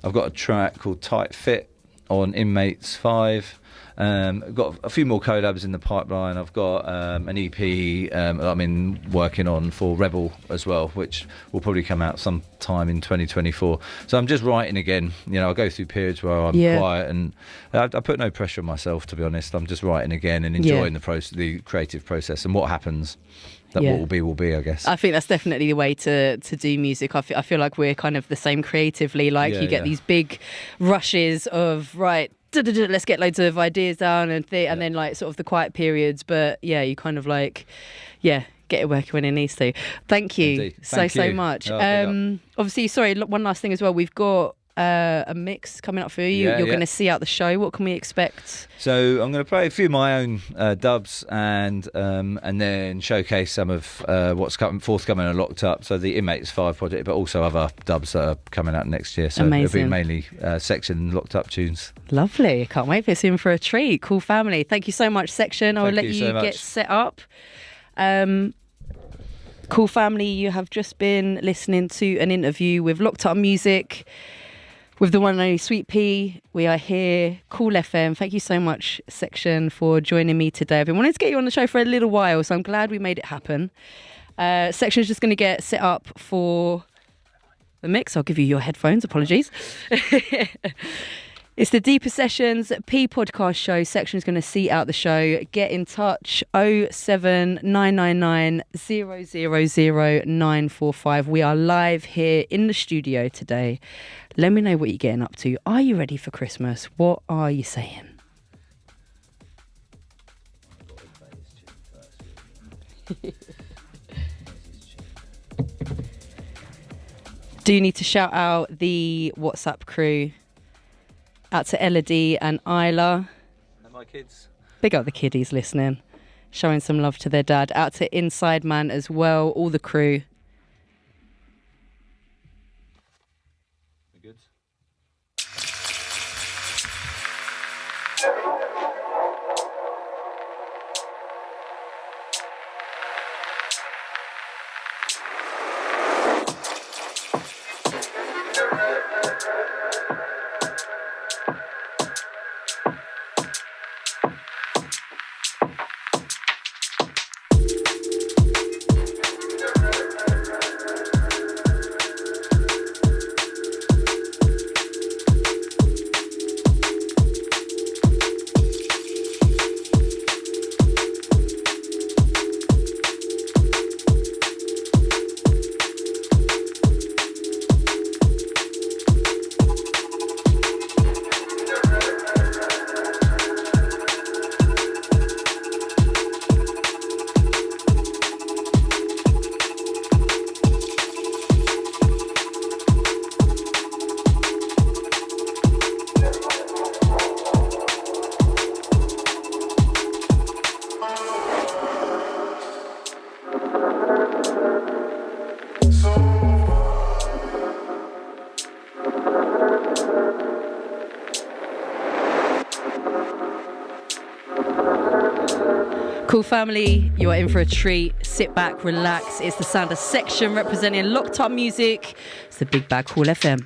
I've got a track called Tight Fit on Inmates 5. I've got a few more collabs in the pipeline. I've got an EP I'm working on for Rebel as well, which will probably come out sometime in 2024. So I'm just writing again. I go through periods where I'm quiet, and I put no pressure on myself, to be honest. I'm just writing again and enjoying the creative process, and what happens. What will be, I guess. I think that's definitely the way to do music. I feel like we're kind of the same creatively. Like you get these big rushes of let's get loads of ideas down and then like sort of the quiet periods. But you kind of like get it working when it needs to. Thank you. Indeed. Thank you so much. Oh, obviously, sorry, one last thing as well. We've got a mix coming up for you. You're going to see out the show. What can we expect? So I'm going to play a few of my own dubs and then showcase some of what's forthcoming and Locked Up. So the Inmates 5 project, but also other dubs that are coming out next year. So Amazing. It'll be mainly Section Locked Up tunes. Lovely. Can't wait for it's in for a treat. Cool family. Thank you so much, Section. I'll let you get set up. Cool family, you have just been listening to an interview with Locked Up Music, with the one and only Sweetpea. We are here, Kool FM. Thank you so much, Section, for joining me today. I've been wanting to get you on the show for a little while, so I'm glad we made it happen. Section's just going to get set up for the mix. I'll give you your headphones. Apologies. It's the Deeper Sessions PeaPod show. Section's going to see out the show. Get in touch, 07999 000 945. We are live here in the studio today. Let me know what you're getting up to. Are you ready for Christmas? What are you saying? Do you need to shout out the WhatsApp crew? Out to Elodie and Isla. And my kids. Big up the kiddies listening. Showing some love to their dad. Out to Inside Man as well. All the crew. Good. Kool family, you are in for a treat. Sit back, relax. It's the sound of Section representing Locked Up Music. It's the Big Bad Kool FM.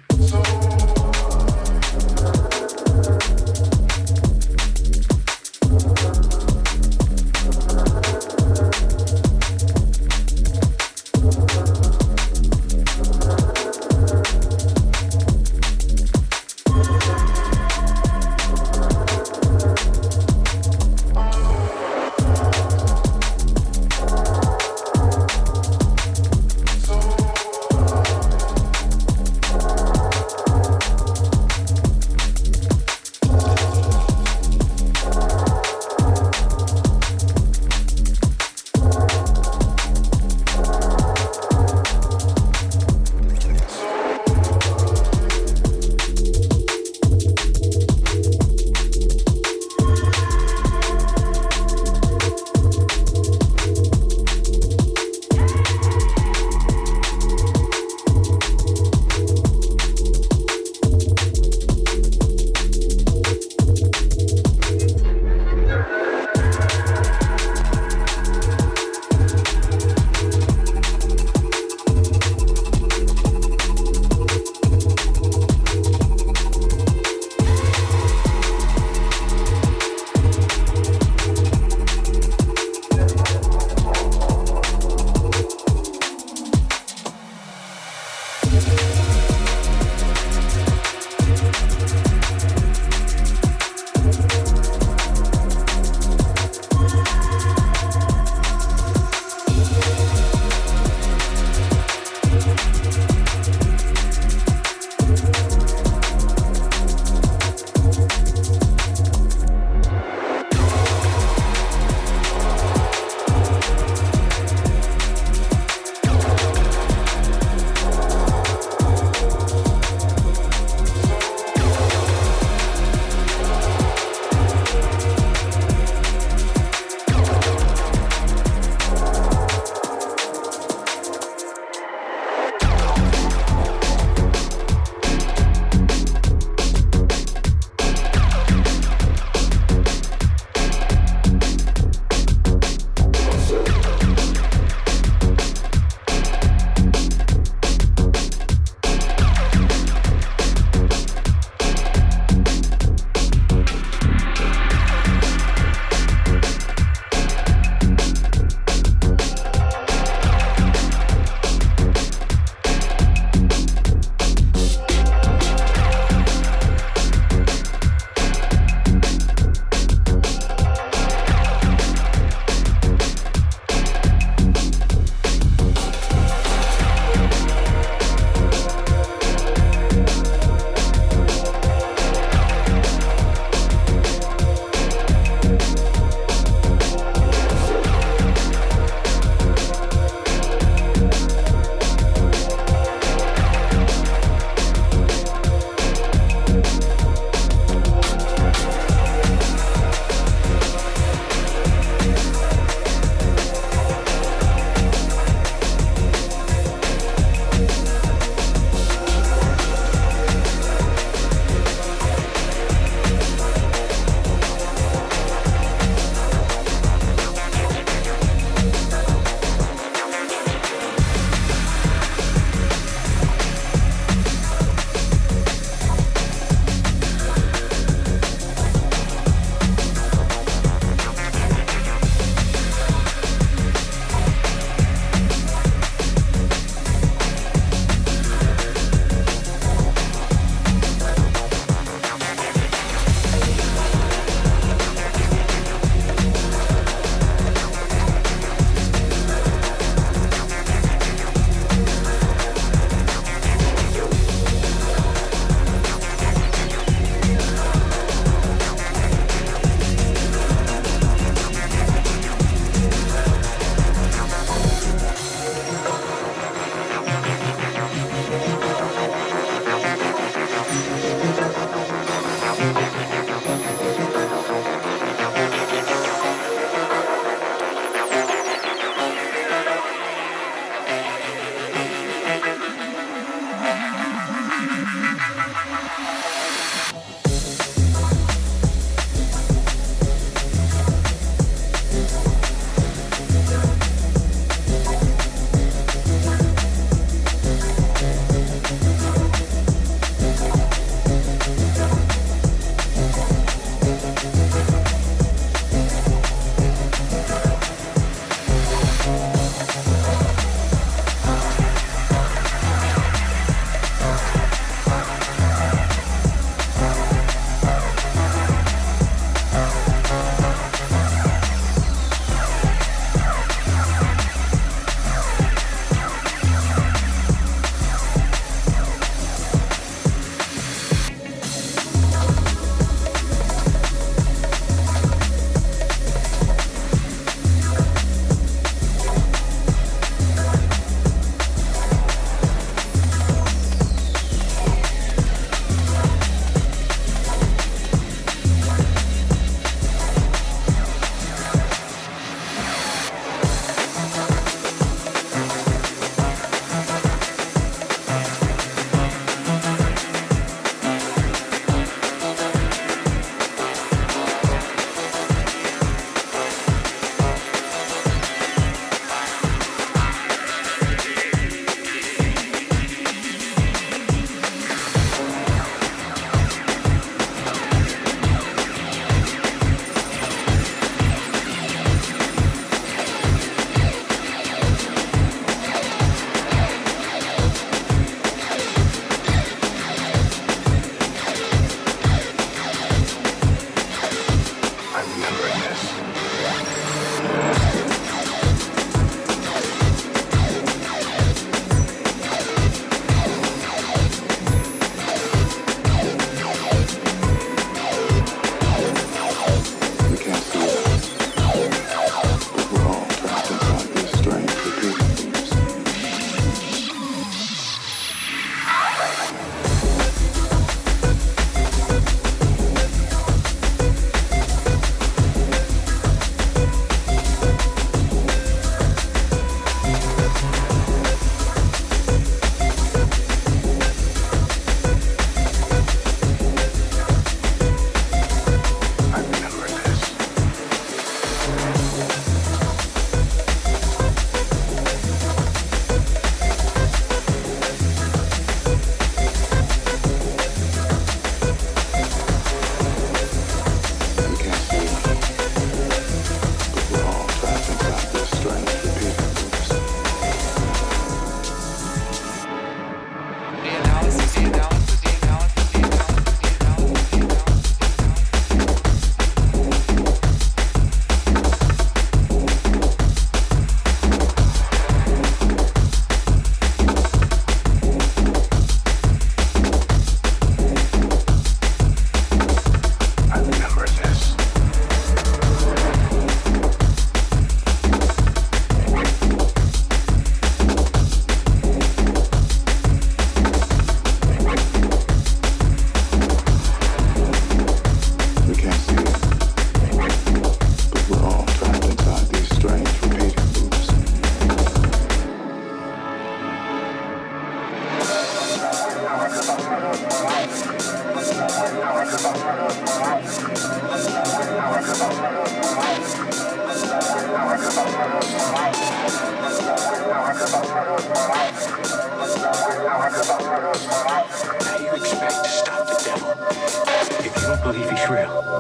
don't believe he's real.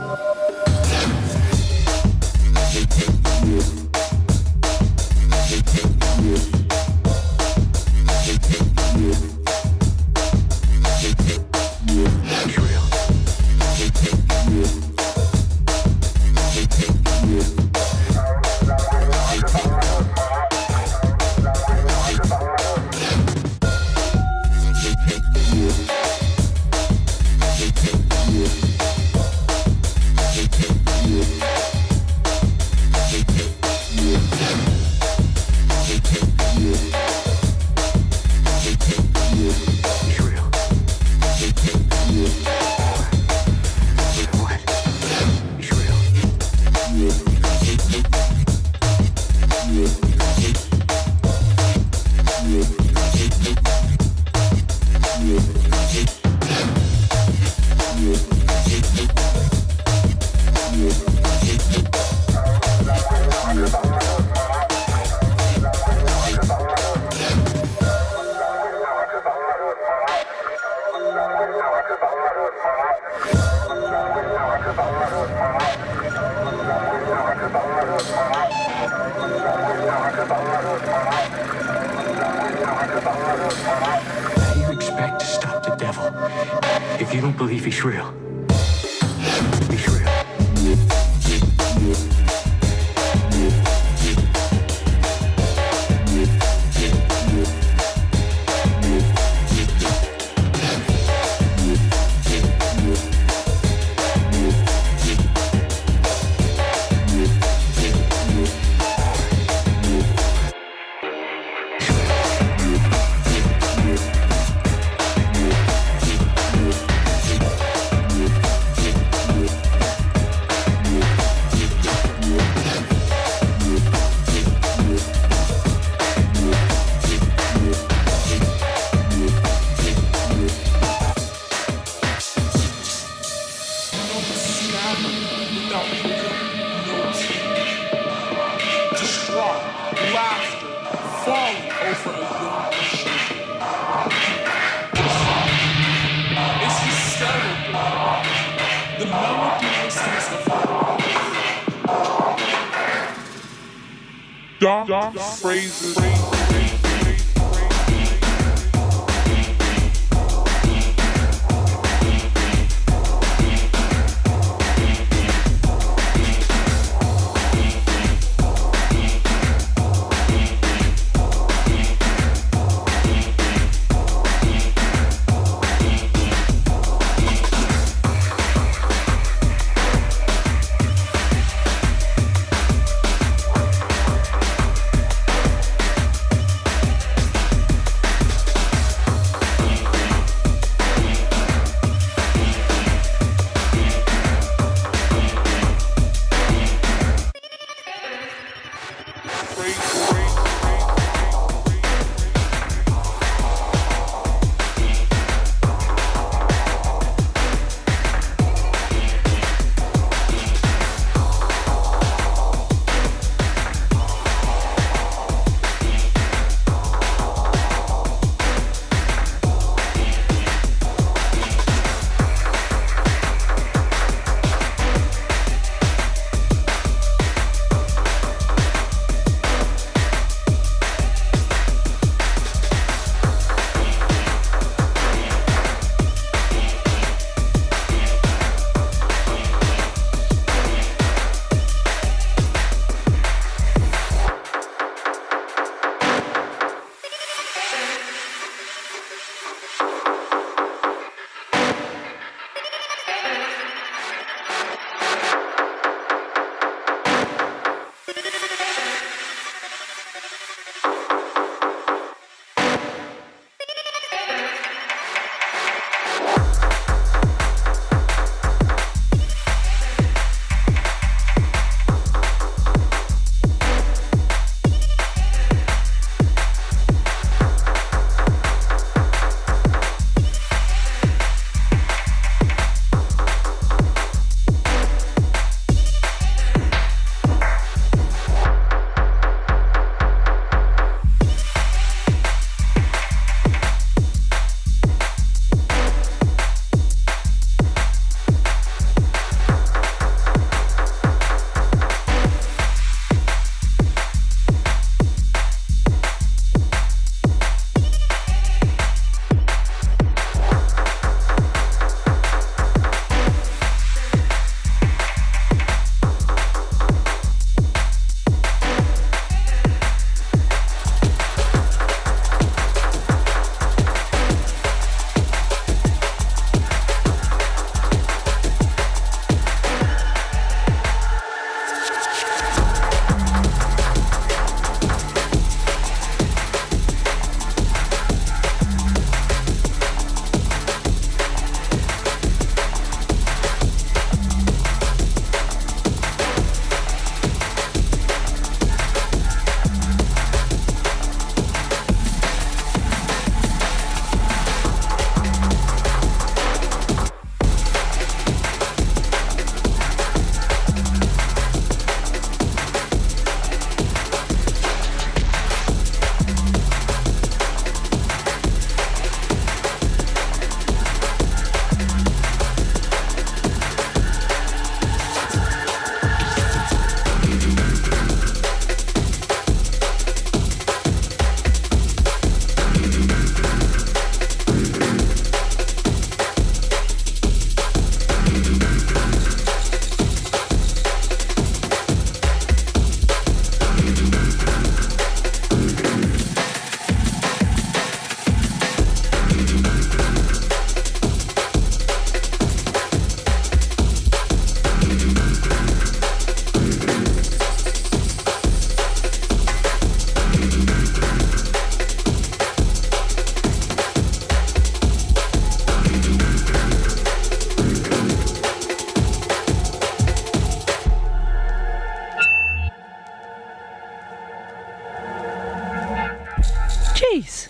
How do you expect to stop the devil if you don't believe he's real? He's real. Dark phrases. beats.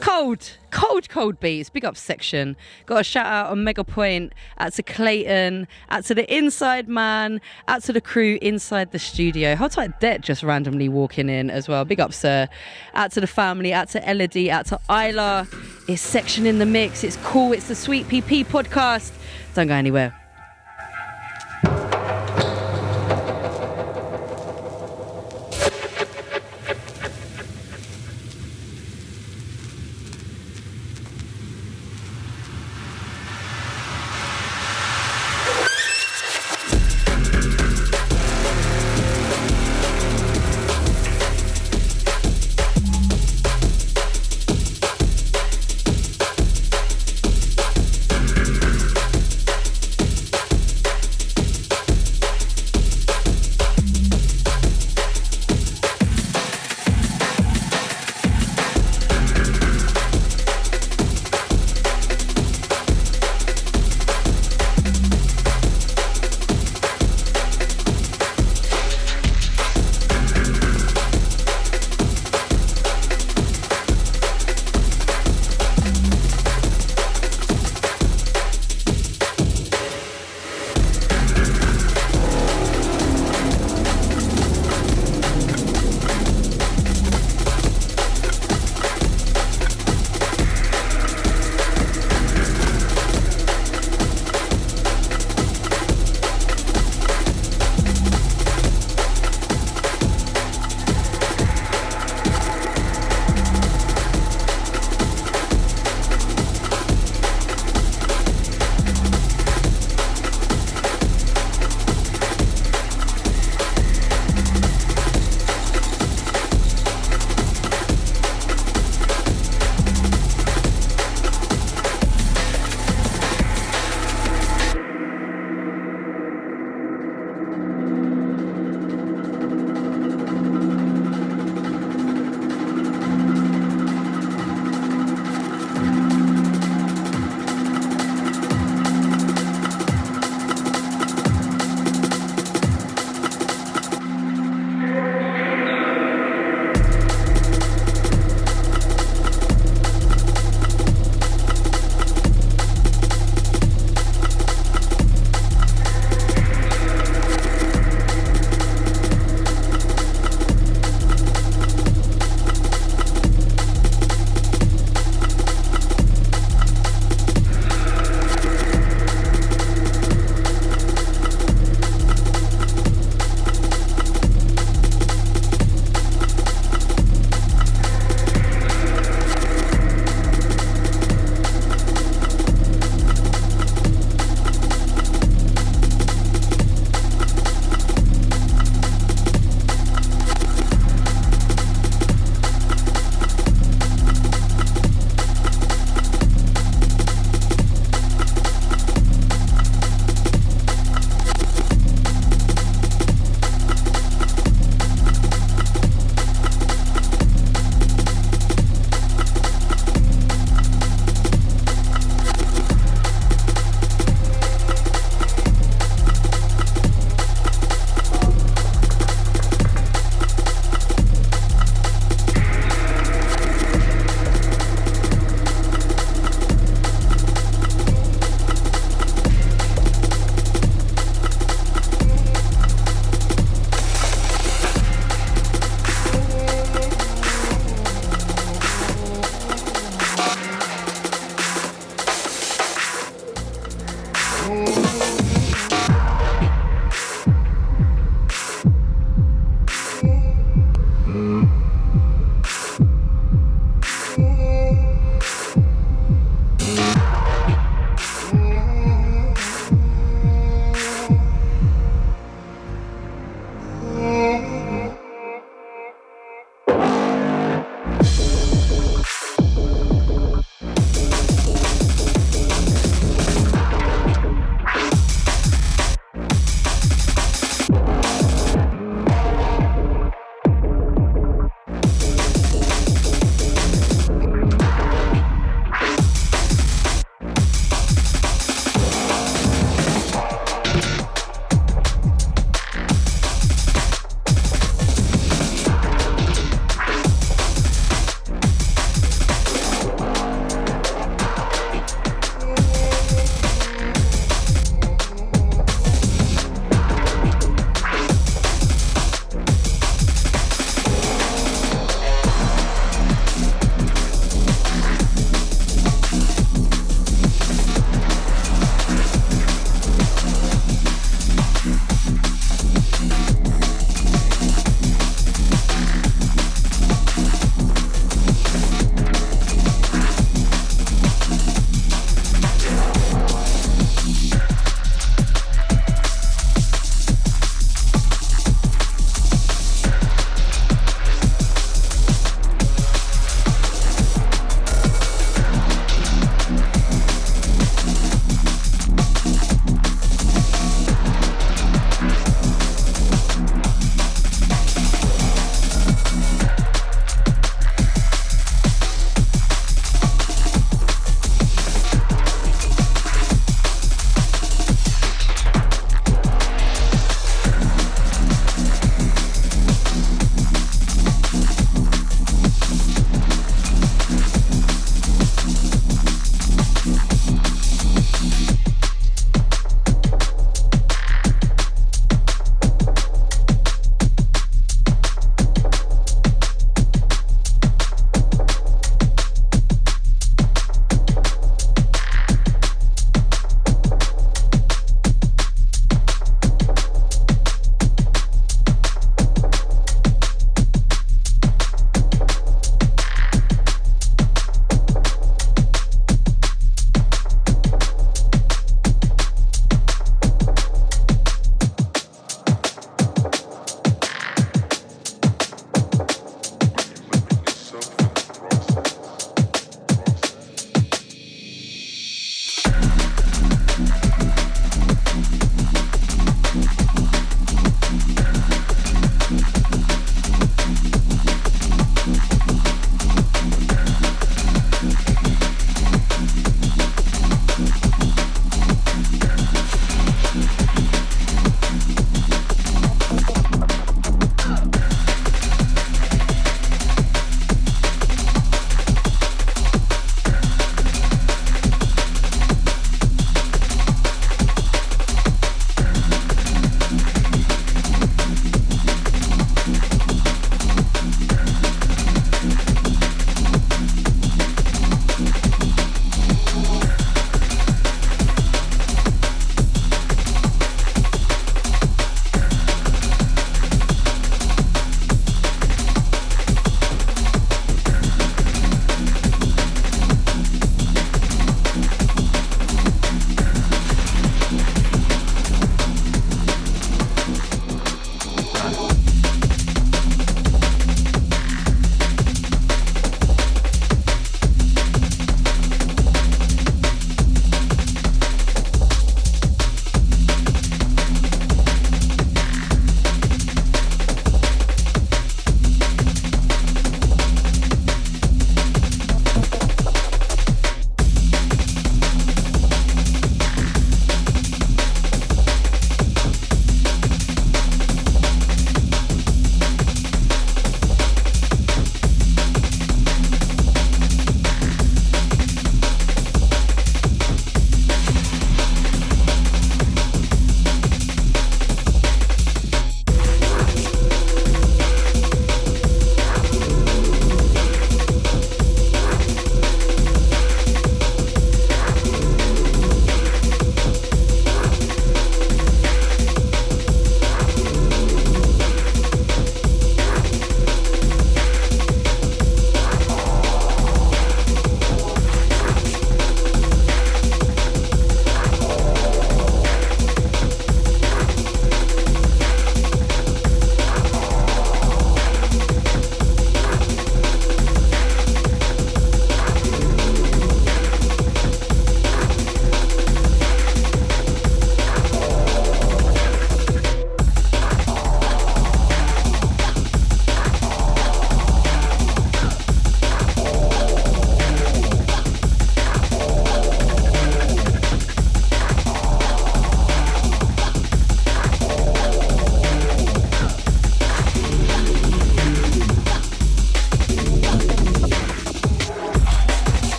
Cold beats. Big up Section. Got a shout out on Mega Point. Out to Clayton. Out to the Inside Man. Out to the crew inside the studio. How tight Det just randomly walking in as well. Big up, sir. Out to the family. Out to Elodie. Out to Isla. It's Section in the mix. It's cool. It's the Sweetpea podcast. Don't go anywhere.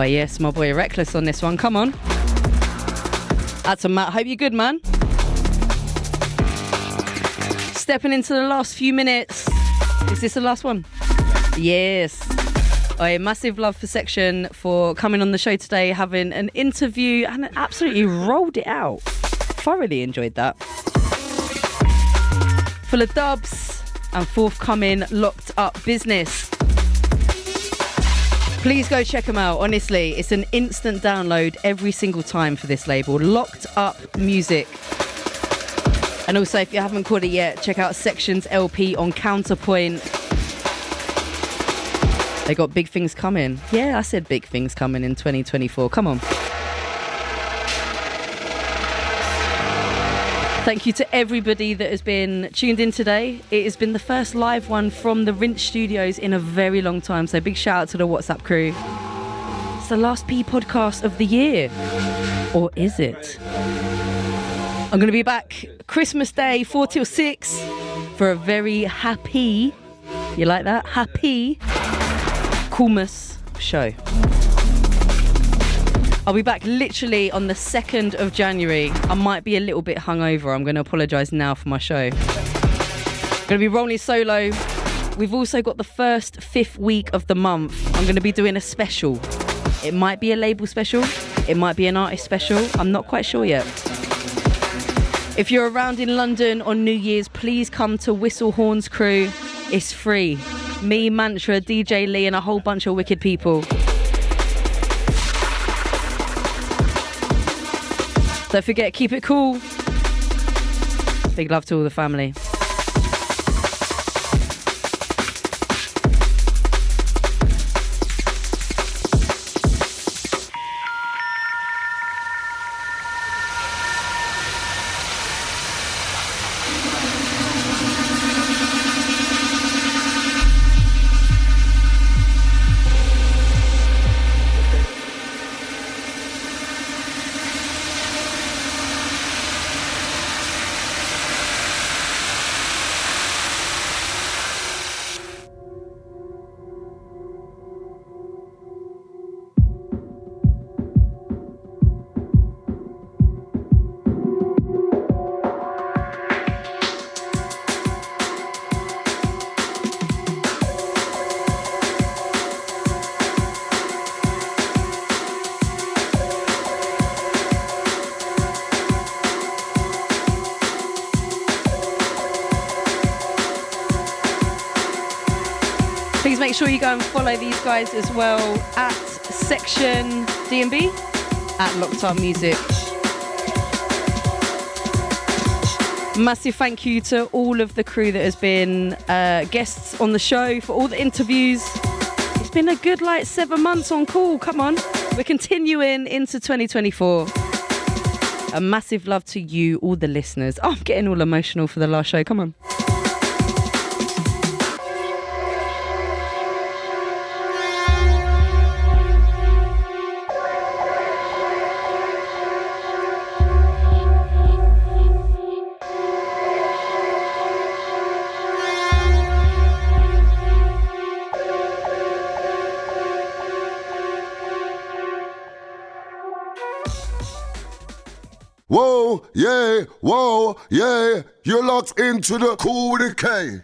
Oh yes, my boy Reckless on this one. Come on. That's a Matt. Hope you're good, man. Stepping into the last few minutes. Is this the last one? Yes. Oh, yeah, massive love for Section for coming on the show today, having an interview, and absolutely rolled it out. Thoroughly enjoyed that. Full of dubs and forthcoming locked up business. Please go check them out. Honestly, it's an instant download every single time for this label. Locked Up Music. And also, if you haven't caught it yet, check out Section's LP on Counterpoint. They got big things coming. Yeah, I said big things coming in 2024. Come on. Thank you to everybody that has been tuned in today. It has been the first live one from the Rinse Studios in a very long time. So big shout out to the WhatsApp crew. It's the last podcast of the year. Or is it? I'm going to be back Christmas Day, 4 till 6 for a very happy, you like that? Happy Coolmas show. I'll be back literally on the 2nd of January. I might be a little bit hungover. I'm going to apologise now for my show. I'm going to be rolling solo. We've also got the first 5th week of the month. I'm going to be doing a special. It might be a label special. It might be an artist special. I'm not quite sure yet. If you're around in London on New Year's, please come to Whistle Horns Crew. It's free. Me, Mantra, DJ Lee and a whole bunch of wicked people. Don't forget, keep it cool. Big love to all the family. Make sure you go and follow these guys as well at Section DMB, at Locked Up Music. Massive thank you to all of the crew that has been guests on the show for all the interviews. It's been a good 7 months on Kool. Come on, we're continuing into 2024. A massive love to you, all the listeners. Oh, I'm getting all emotional for the last show. Come on. Whoa, yeah, you're locked into the Kool with a K.